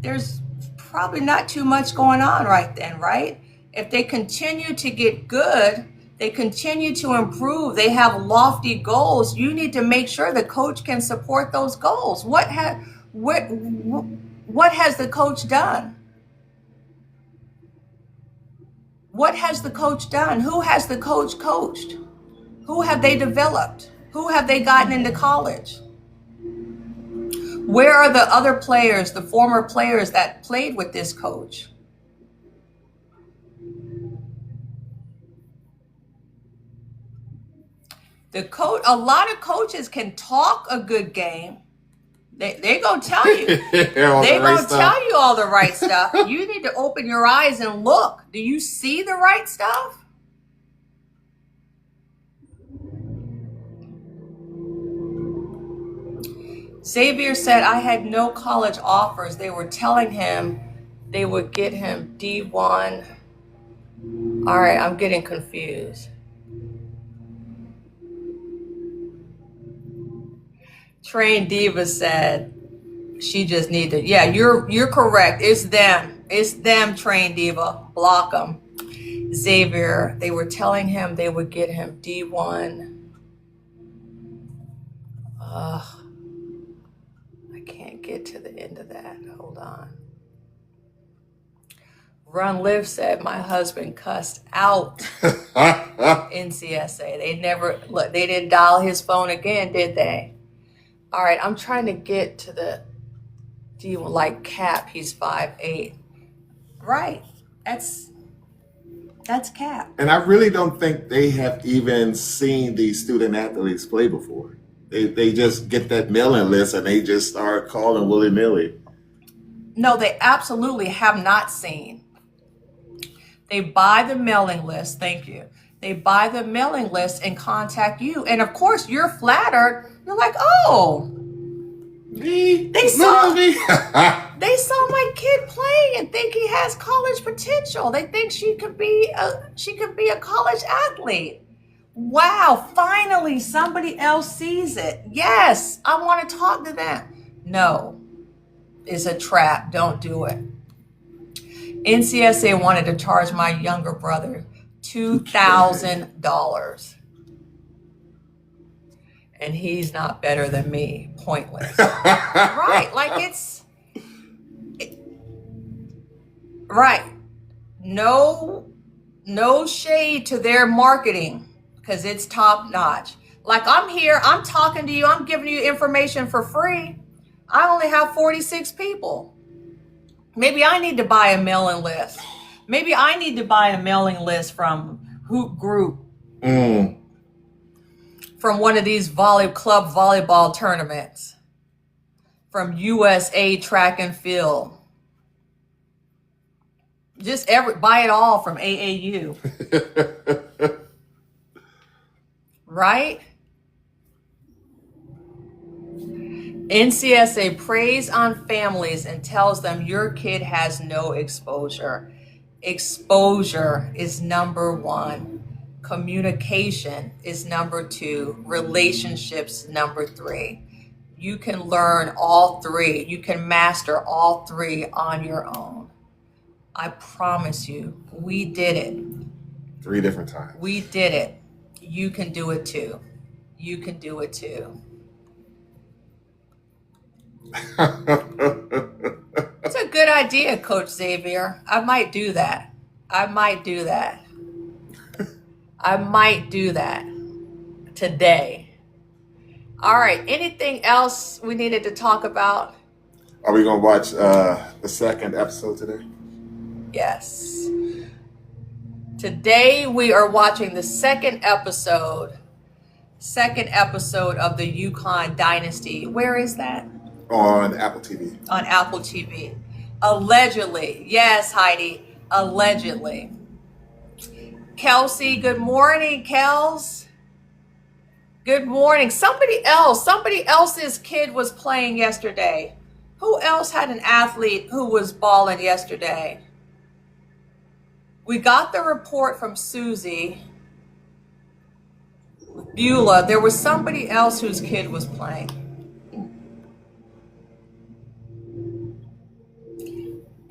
there's probably not too much going on right then, right? If they continue to get good, they continue to improve, they have lofty goals, you need to make sure the coach can support those goals. What has the coach done? What has the coach done? Who has the coach coached? Who have they developed? Who have they gotten into college? Where are the other players, the former players that played with this coach? A lot of coaches can talk a good game. They gonna tell you. They gonna tell you all the right stuff. You need to open your eyes and look. Do you see the right stuff? Xavier said, I had no college offers. They were telling him they would get him D1. All right, I'm getting confused. Train Diva said she just needed, yeah, you're correct. It's them, Train Diva. Block them. Xavier, they were telling him they would get him D1. I can't get to the end of that. Hold on. Run Live said my husband cussed out NCSA. They didn't dial his phone again, did they? All right, I'm trying to get to the D1, like Cap, he's 5'8". Right, that's Cap. And I really don't think they have even seen these student athletes play before. They just get that mailing list and they just start calling willy-nilly. No, they absolutely have not seen. They buy the mailing list, thank you. They buy the mailing list and contact you. And of course, you're flattered. You're like, oh, they saw my kid play and think he has college potential. They think she could be a college athlete. Wow, finally somebody else sees it. Yes, I want to talk to them. No, it's a trap. Don't do it. NCSA wanted to charge my younger brother $2,000. And he's not better than me. Pointless. Right. Like right. No shade to their marketing. because it's top notch. Like I'm here, I'm talking to you, I'm giving you information for free. I only have 46 people. Maybe I need to buy a mailing list. Maybe I need to buy a mailing list from Hoop Group, from one of these club volleyball tournaments, from USA Track and Field. Just buy it all from AAU. Right? NCSA preys on families and tells them your kid has no exposure. Exposure is number one. Communication is number two. Relationships, number three. You can learn all three. You can master all three on your own. I promise you, we did it. 3 different times. We did it. You can do it too. You can do it too. It's a good idea, Coach Xavier. I might do that. I might do that today. All right. Anything else we needed to talk about? Are we going to watch the second episode today? Yes. Today we are watching the second episode of the Yukon Dynasty. Where is that? On Apple TV. On Apple TV. Allegedly. Yes, Heidi. Allegedly. Kelsey, good morning, Kels. Good morning. Somebody else's kid was playing yesterday. Who else had an athlete who was balling yesterday? We got the report from Susie Beulah. There was somebody else whose kid was playing.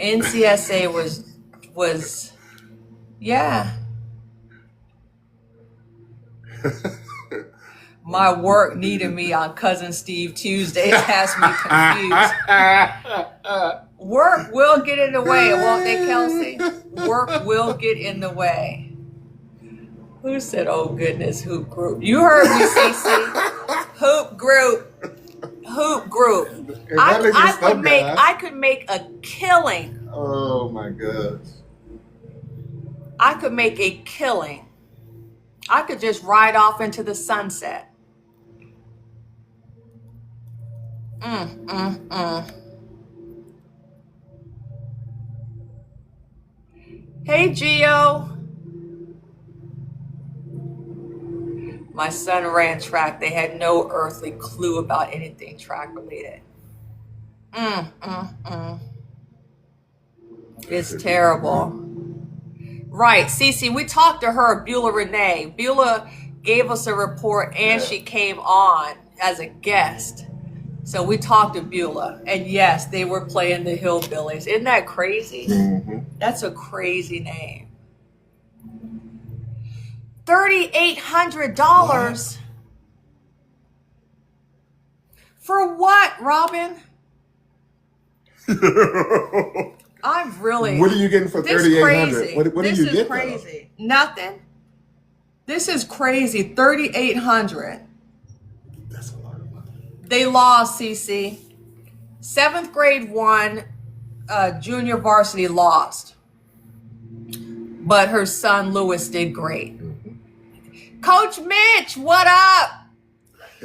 NCSA was yeah. My work needed me on Cousin Steve Tuesday. It has me confused. Work will get in the way, won't they, Kelsey? Work will get in the way. Who said, oh goodness, Hoop Group? You heard me, Cece. Hoop Group. I could make a killing. Oh my gosh. I could make a killing. I could just ride off into the sunset. Hey, Gio. My son ran track. They had no earthly clue about anything track related. It's terrible. Right, Cece, we talked to her, Beulah Renee. Beulah gave us a report and she came on as a guest. So we talked to Beulah, and yes, they were playing the Hillbillies. Isn't that crazy? Mm-hmm. That's a crazy name. $3,800 for what, Robin? I'm really. What are you getting for $3,800? What are you getting? This is crazy. Nothing. This is crazy. $3,800. That's a lot of money. They lost, CC. 7th grade won. Junior varsity lost. But her son Lewis did great. Mm-hmm. Coach Mitch, what up?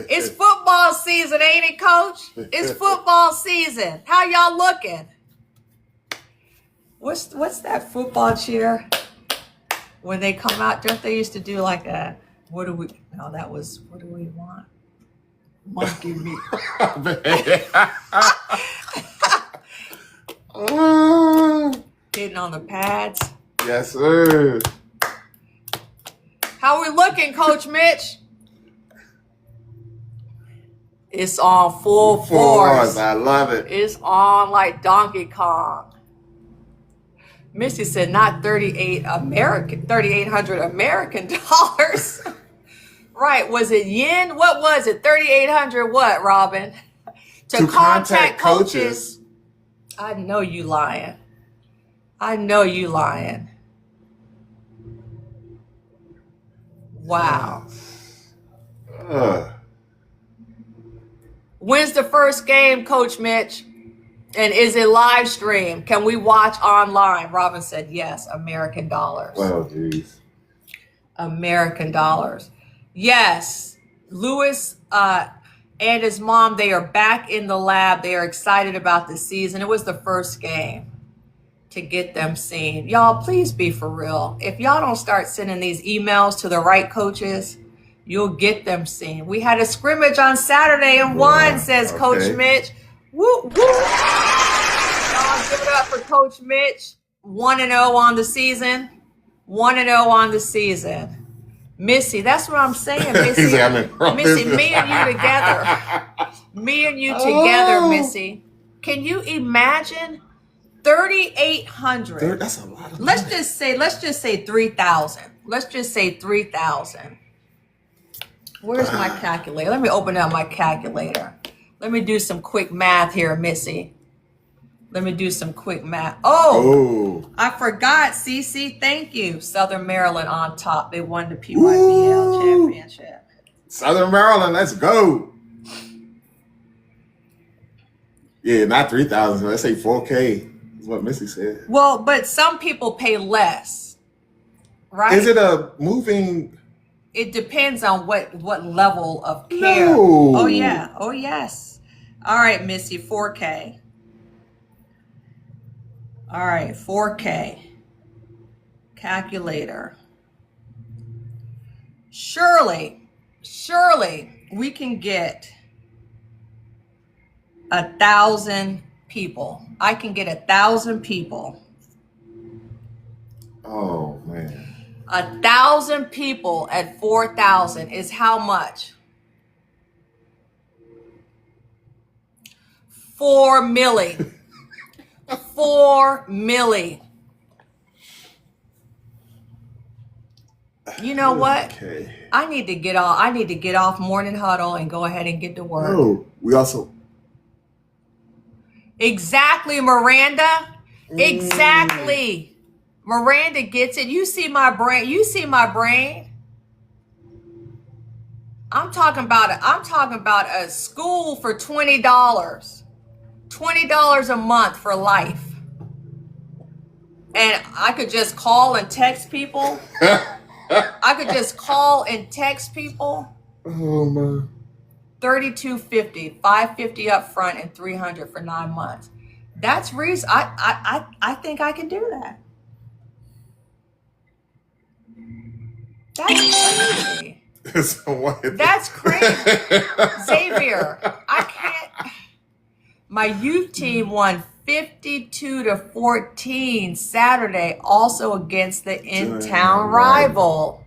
It's football season, ain't it, Coach? It's football season. How y'all looking? What's that football cheer? When they come out, don't they used to do like a, what do we want? Monkey meat. Hitting on the pads. Yes, sir. How we looking, Coach Mitch? It's on full force. I love it. It's on like Donkey Kong. Missy said not 3,800 American dollars. Right. Was it yen? What was it? 3,800 what, Robin? To contact coaches. I know you lying. Wow. Uh, When's the first game, Coach Mitch? And is it live stream? Can we watch online? Robin said yes. American dollars. well, geez. American dollars. Yes. Lewis and his mom, they are back in the lab. They are excited about the season. It was the first game to get them seen. Y'all, please be for real. If y'all don't start sending these emails to the right coaches, you'll get them seen. We had a scrimmage on Saturday and won, says Coach Mitch. Woo, woo. Y'all give it up for Coach Mitch. 1-0 on the season. 1-0 on the season. Missy, that's what I'm saying, Missy. Missy, me and you together. Me and you together, Missy. Can you imagine 3,800? That's a lot of money. Let's just say 3,000. Let's just say 3,000. Where's my calculator? Let me open up my calculator. Let me do some quick math here, Missy. Let me do some quick math. Oh, I forgot, Cece. Thank you. Southern Maryland on top. They won the PYBL championship. Southern Maryland, let's go. Yeah, not 3,000. Let's say 4K is what Missy said. Well, but some people pay less, right? Is it a moving? It depends on what level of care. No. Oh, yeah. Oh, yes. All right, Missy, 4K. All right, 4K. Calculator. Surely, we can get 1,000 people. I can get 1,000 people. Oh, man. 1,000 people at 4,000 is how much? 4 milli. 4 milli. You know what? Okay. I need to get off morning huddle and go ahead and get to work. Oh, we also. Exactly, Miranda. Exactly. Miranda gets it. You see my brain. I'm talking about a school for $20. $20 a month for life. And I could just call and text people. Oh, man. $32.50, $550 up front, and $300 for 9 months. That's reason. I think I can do that. That's crazy. That's crazy. Xavier, I can't. My youth team won 52-14 Saturday, also against the in-town rival.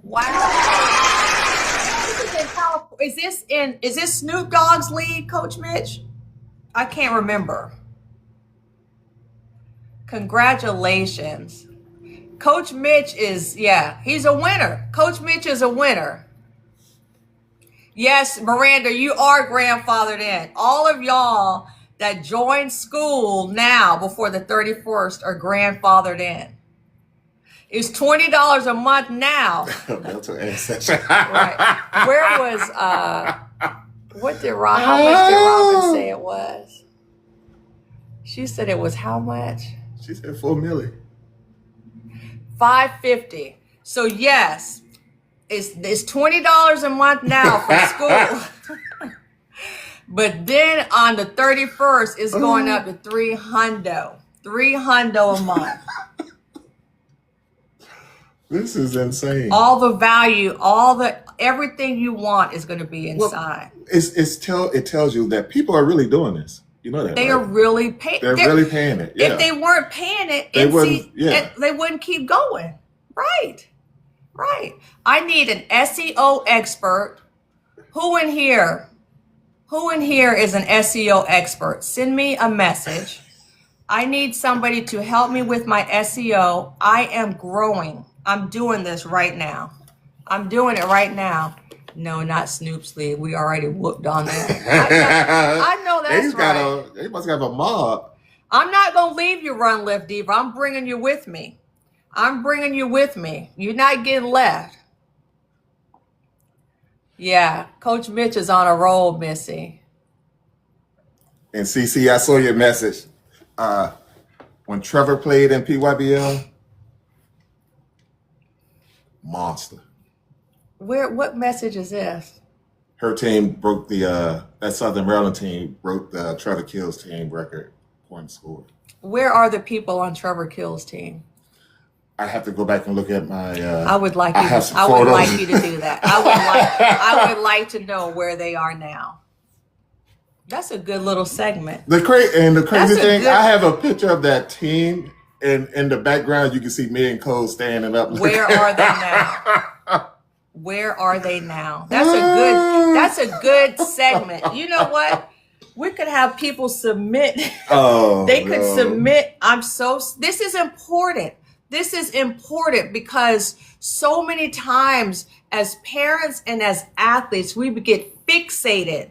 Wow. Is this Snoop Dogg's league, Coach Mitch? I can't remember. Congratulations. Coach Mitch he's a winner. Coach Mitch is a winner. Yes, Miranda, you are grandfathered in. All of y'all that joined school now before the 31st are grandfathered in. It's $20 a month now. Right. Where was how much did Robin say it was? She said it was how much? She said 4 milli. $550. So yes, it's $20 a month now for school. But then on the 31st, it's going up to $300. $300 a month. This is insane. All the value, everything you want is going to be inside. Well, it tells you that people are really doing this. You know that they right? are really paying. They're really paying it. Yeah. If they weren't paying it, they wouldn't keep going. Right. I need an SEO expert. Who in here is an SEO expert? Send me a message. I need somebody to help me with my SEO. I am growing. I'm doing this right now. I'm doing it right now. No, not Snoop's league. We already whooped on that. I know that's right. They must have a mob. I'm not going to leave you run lift deeper. I'm bringing you with me. You're not getting left. Yeah, Coach Mitch is on a roll, Missy. And CC, I saw your message. When Trevor played in PYBL, monster. What message is this? Her team broke that Southern Maryland team broke the Trevor Kills team record point scored. Where are the people on Trevor Kill's team? I have to go back and look at my. I would like I you. have some I would photos. like you to do that. I would like to know where they are now. That's a good little segment. The crazy thing, good- I have a picture of that team, and in the background you can see me and Cole standing up. Where are they now? Where are they now? That's a good segment. You know what? We could have people submit. They could submit. This is important. This is important because so many times as parents and as athletes, we get fixated.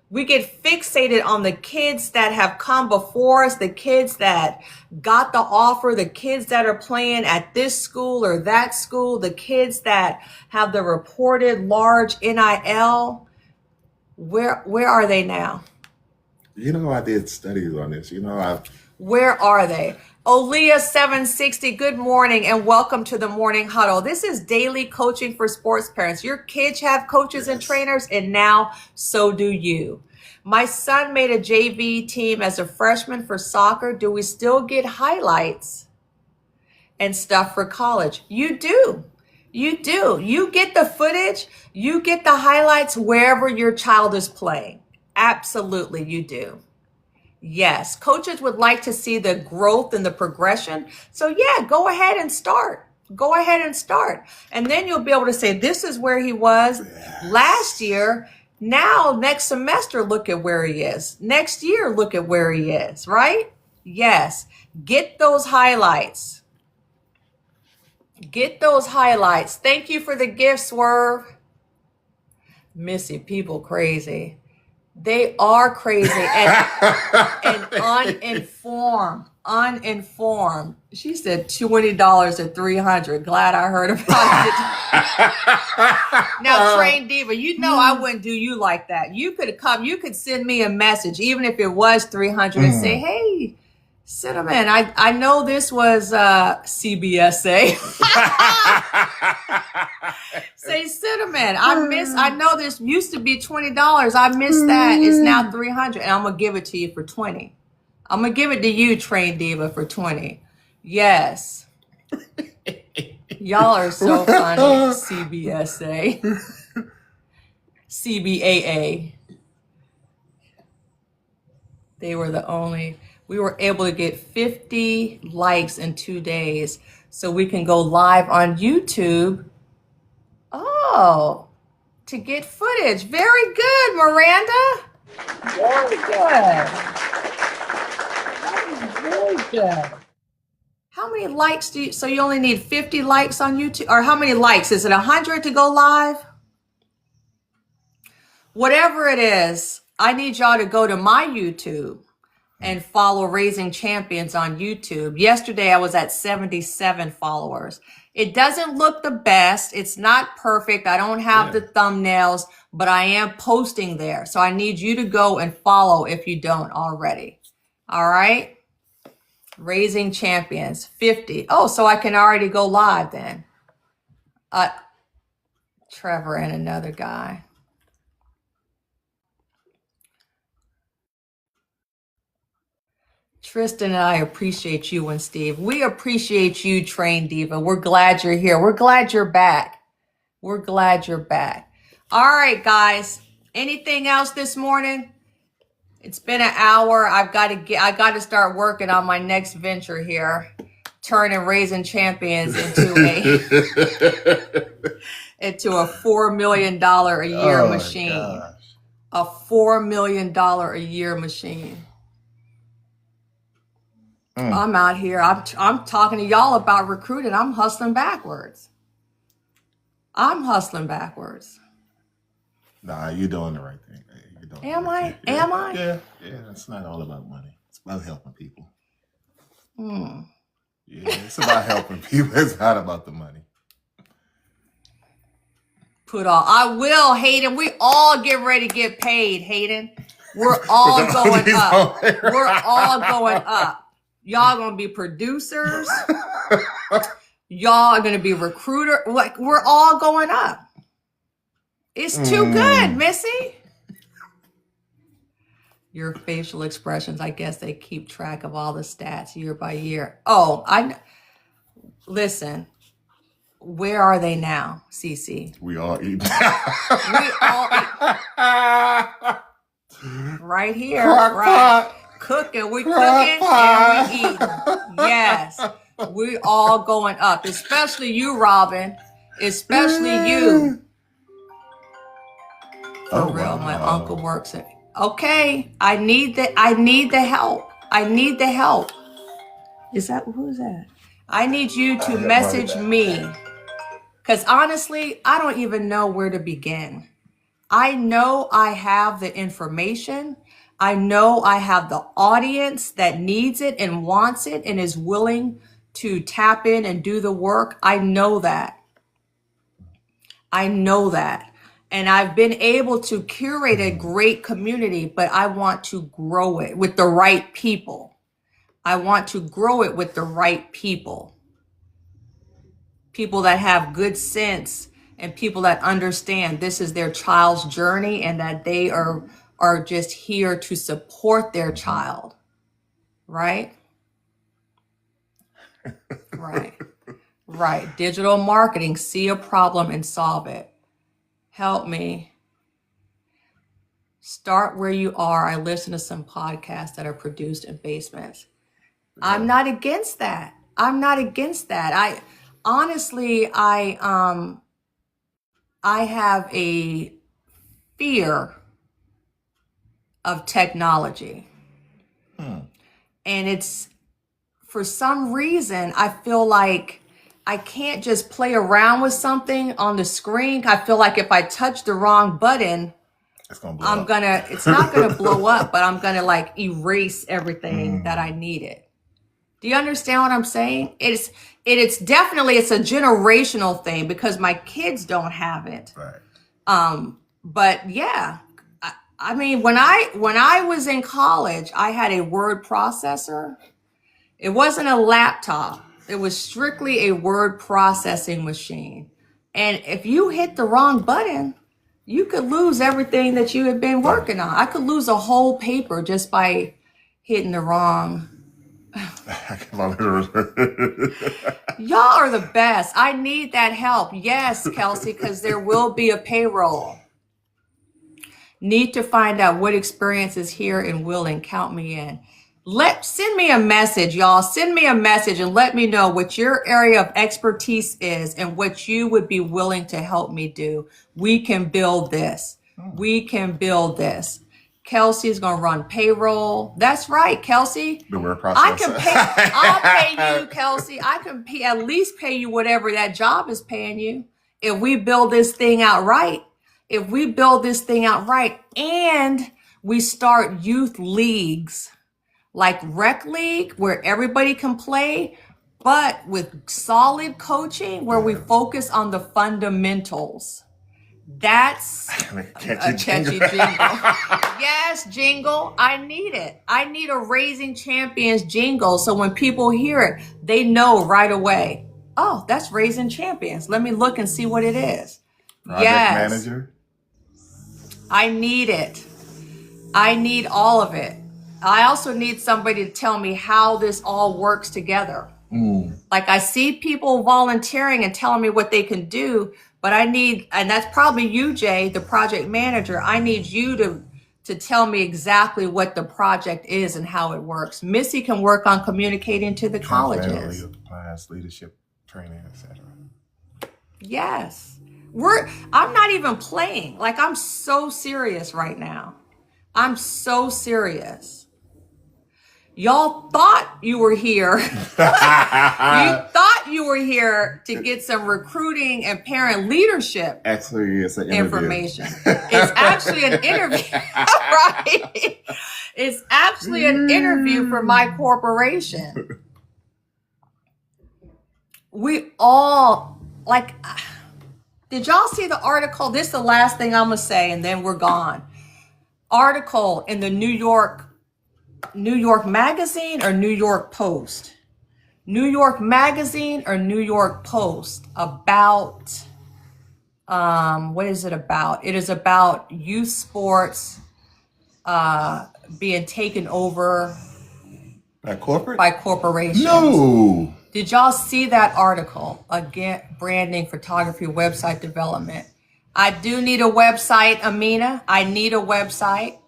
We get fixated on the kids that have come before us, the kids that got the offer, the kids that are playing at this school or that school, the kids that have the reported large NIL. Where are they now? You know, I did studies on this. Where are they? Olia 760, good morning and welcome to the Morning Huddle. This is daily coaching for sports parents. Your kids have coaches and trainers, and now so do you. My son made a JV team as a freshman for soccer. Do we still get highlights and stuff for college? You do. You do. You get the footage. You get the highlights wherever your child is playing. Absolutely, you do. Yes, coaches would like to see the growth and the progression. So yeah, go ahead and start. Go ahead and start. And then you'll be able to say, this is where he was last year. Now, next semester, look at where he is. Next year, look at where he is, right? Yes. Get those highlights. Get those highlights. Thank you for the gift, Swerve. Missy, people crazy. They are crazy and uninformed. She said $20 at $300. Glad I heard about it. Now, Train Diva, you know I wouldn't do you like that. You could come, you could send me a message, even if it was $300, and say, hey, Cinnamon, I know this was CBSA. Say, Cinnamon, I know this used to be $20. I missed that. It's now $300, and I'm gonna give it to you for $20. I'm gonna give it to you, Train Diva, for $20. Yes. Y'all are so funny. CBSA. CBAA. They were the only. We were able to get 50 likes in 2 days so we can go live on YouTube. Oh, to get footage. Very good, Miranda. Very good. Very good. How many likes so you only need 50 likes on YouTube? Or how many likes? Is it 100 to go live? Whatever it is, I need y'all to go to my YouTube and follow Raising Champions on YouTube. Yesterday, I was at 77 followers. It doesn't look the best. It's not perfect. I don't have the thumbnails, but I am posting there. So I need you to go and follow if you don't already. All right? Raising Champions, 50. Oh, so I can already go live then. Trevor and another guy. Tristan and I appreciate you and Steve. We appreciate you, Train Diva. We're glad you're here. We're glad you're back. We're glad you're back. All right, guys. Anything else this morning? It's been an hour. I got to start working on my next venture here, turning Raising Champions into a $4 million a year machine. Gosh. A $4 million a year machine. I'm out here. I'm talking to y'all about recruiting. I'm hustling backwards. Nah, you're doing the right thing. Am I? Am I? Yeah. It's not all about money. It's about helping people. Yeah, it's about helping people. It's not about the money. I will, Hayden. We all get ready to get paid, Hayden. We're all going up. We're all going up. Y'all gonna be producers. Y'all are gonna be recruiter. Like, we're all going up. It's too good, Missy. Your facial expressions, I guess they keep track of all the stats year by year. Oh, listen. Where are they now, Cece? We all eat. We all eat. Right here, Crock right? pot. Cooking, we Crock cooking pot. and we eating. Yes, we all going up, especially you, Robin. Especially you. For real, my uncle works at. Okay, I need the help. I need the help. Who's that? I need you to message me. Because honestly, I don't even know where to begin. I know I have the information. I know I have the audience that needs it and wants it and is willing to tap in and do the work. I know that. And I've been able to curate a great community, but I want to grow it with the right people. People that have good sense and people that understand this is their child's journey and that they are just here to support their child. Right? Right. Digital marketing, see a problem and solve it. Help me. Start where you are. I listen to some podcasts that are produced in basements. I'm not against that. I honestly, I have a fear of technology. And it's, for some reason, I feel like I can't just play around with something on the screen. I feel like if I touch the wrong button, it's not gonna blow up, but I'm gonna like erase everything that I needed. Do you understand what I'm saying? It's definitely, it's a generational thing because my kids don't have it. Right. But yeah, I mean, when I was in college, I had a word processor. It wasn't a laptop. It was strictly a word processing machine. And if you hit the wrong button, you could lose everything that you had been working on. I could lose a whole paper just by hitting the wrong. Y'all are the best. I need that help. Yes, Kelsey, because there will be a payroll. Need to find out what experience is here and willing. Count me in. Send me a message, y'all. Send me a message and let me know what your area of expertise is and what you would be willing to help me do. We can build this. Kelsey's gonna run payroll. That's right, Kelsey. The word processor. I'll pay you, Kelsey. I can at least pay you whatever that job is paying you. If we build this thing out right, and we start youth leagues like rec league where everybody can play, but with solid coaching where we focus on the fundamentals. That's a catchy jingle. Yes, jingle. I need it. I need a Raising Champions jingle. So when people hear it, they know right away. Oh, that's Raising Champions. Let me look and see what it is. Project manager. I need it. I need all of it. I also need somebody to tell me how this all works together. Like I see people volunteering and telling me what they can do, but I need, and that's probably you, Jay, the project manager. I need you to tell me exactly what the project is and how it works. Missy can work on communicating to the colleges. Class, leadership training, etc. Yes. I'm not even playing. Like, I'm so serious right now. I'm so serious. Y'all thought you were here. You thought you were here to get some recruiting and parent leadership. Actually, it's an information. It's actually an interview, right? It's actually an interview for my corporation. We all, like, Did y'all see the article? This is the last thing I'm gonna say, and then we're gone. Article in the New York Magazine or New York Post? New York Magazine or New York Post about what is it about? It is about youth sports being taken over By corporate? by corporations. No. Did y'all see that article? Again, branding, photography, website development. I do need a website, Amina. I need a website.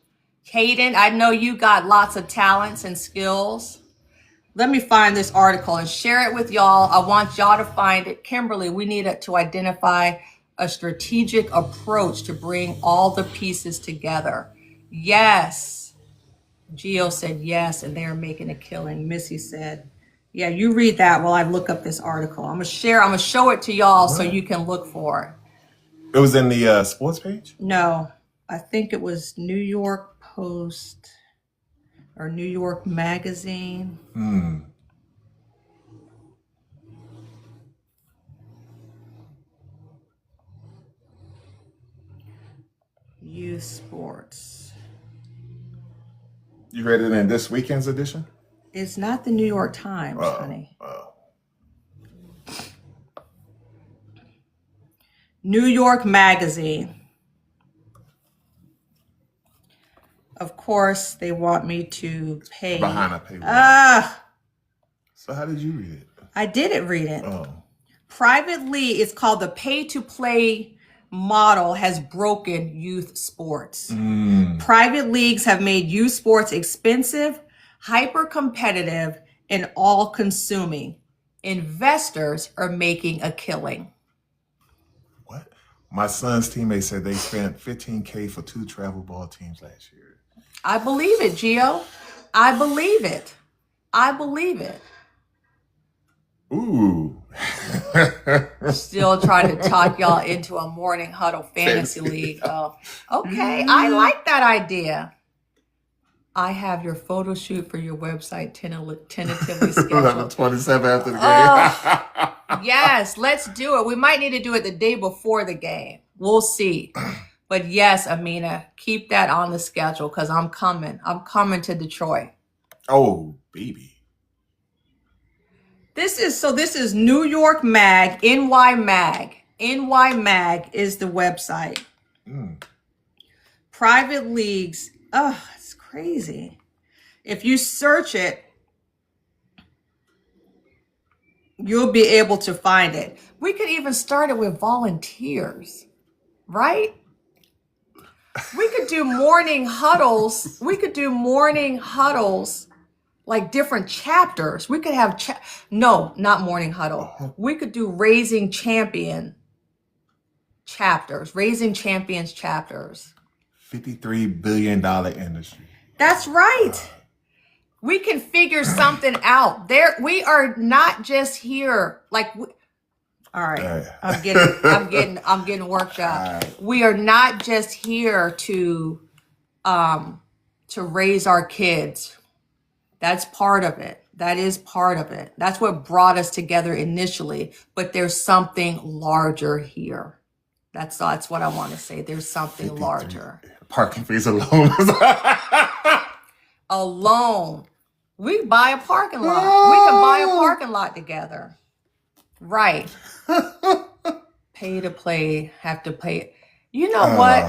Hayden, I know you got lots of talents and skills. Let me find this article and share it with y'all. I want y'all to find it. Kimberly, we need to identify a strategic approach to bring all the pieces together. Yes. Gio said yes, and they're making a killing. Missy said, yeah, you read that while I look up this article. I'm going to show it to y'all so you can look for it. It was in the sports page? No, I think it was New York Post or New York Magazine. Youth sports. You read it in this weekend's edition? It's not the New York Times, honey. New York Magazine. Of course, they want me to pay. Behind a paywall. So how did you read it? I didn't read it. Oh. Privately, it's called the pay-to-play model has broken youth sports. Private leagues have made youth sports expensive, hyper-competitive, and all-consuming. Investors are making a killing. What? My son's teammates said they spent $15K for 2 travel ball teams last year. I believe it, Gio. I believe it. I believe it. Ooh. Still trying to talk y'all into a morning huddle fantasy league. Oh, okay. I like that idea. I have your photo shoot for your website tentatively scheduled. 27 after the game. Yes, let's do it. We might need to do it the day before the game. We'll see. But yes, Amina, keep that on the schedule because I'm coming. I'm coming to Detroit. Oh, baby. This is New York Mag, NY Mag. NY Mag is the website. Private leagues. Oh, it's crazy. If you search it, you'll be able to find it. We could even start it with volunteers, right? We could do morning huddles. We could do morning huddles, like different chapters. We could have, no, not morning huddle. We could do raising champion chapters, raising champions chapters. $53 billion industry. That's right. We can figure something out. We are not just here like. All right, I'm getting worked up. Right. We are not just here to raise our kids. That's part of it. That is part of it. That's what brought us together initially. But there's something larger here. That's what I want to say. There's something larger. Parking fees alone. Alone. We buy a parking lot. We can buy a parking lot together. Right. Pay to play, have to pay. You know what?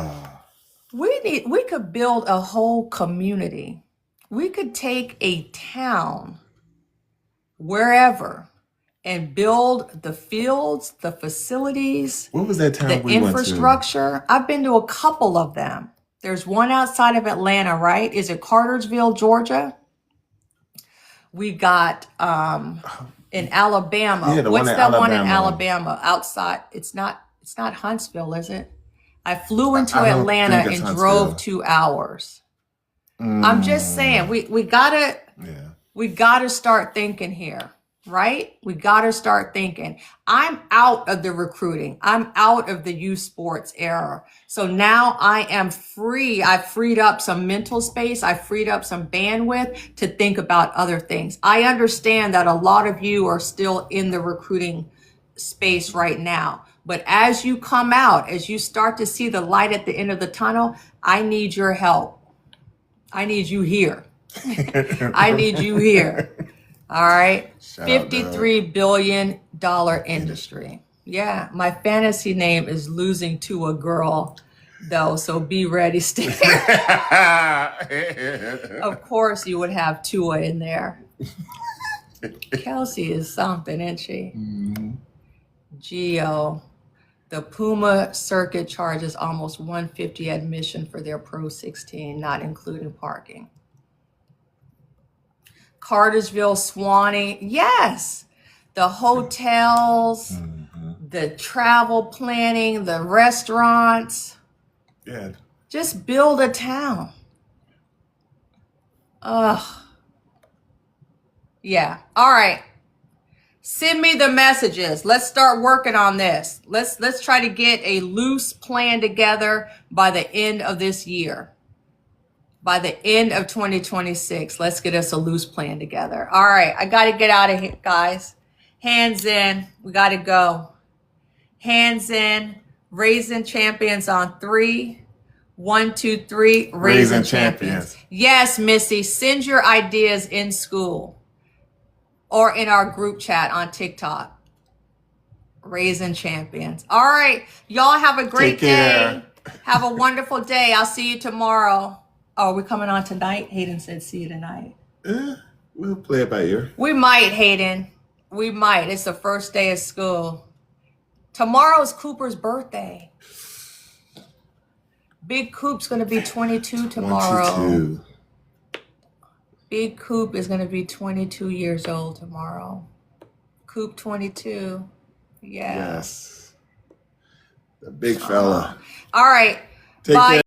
We could build a whole community. We could take a town wherever and build the fields, the facilities. What was that town the we went to? Infrastructure. I've been to a couple of them. There's one outside of Atlanta, right? Is it Cartersville, Georgia? We got in Alabama. Yeah, What's that one in Alabama? Outside. It's not Huntsville, is it? I flew into Atlanta and drove 2 hours. I'm just saying, we gotta start thinking here, right? We gotta start thinking. I'm out of the recruiting. I'm out of the youth sports era. So now I am free. I freed up some mental space. I freed up some bandwidth to think about other things. I understand that a lot of you are still in the recruiting space right now, But as you come out, as you start to see the light at the end of the tunnel, I need your help. I need you here. I need you here. All right. Shout out, $53 billion industry. Yeah. My fantasy name is Losing to a Girl, though. So be ready, Steve. Of course, you would have Tua in there. Kelsey is something, isn't she? Geo. The Puma circuit charges almost $150 admission for their Pro 16, not including parking. Cartersville, Swanee, yes. The hotels, the travel planning, the restaurants. Yeah. Just build a town. Yeah. All right. Send me the messages. Let's start working on this. Let's try to get a loose plan together by the end of this year. By the end of 2026, let's get us a loose plan together. All right, I got to get out of here, guys. Hands in. We got to go. Hands in. Raising champions on 3. 1, 2, 3. Raising champions. Yes, Missy. Send your ideas in school. Or in our group chat on TikTok. Raising champions. All right. Y'all have a great day. Have a wonderful day. I'll see you tomorrow. Oh, are we coming on tonight? Hayden said see you tonight. We'll play it by ear. We might, Hayden. We might. It's the first day of school. Tomorrow's Cooper's birthday. Big Coop's going to be 22 tomorrow. 22. Big Coop is going to be 22 years old tomorrow. Coop 22. Yeah. Yes. The big fella. All right. Take Bye. care.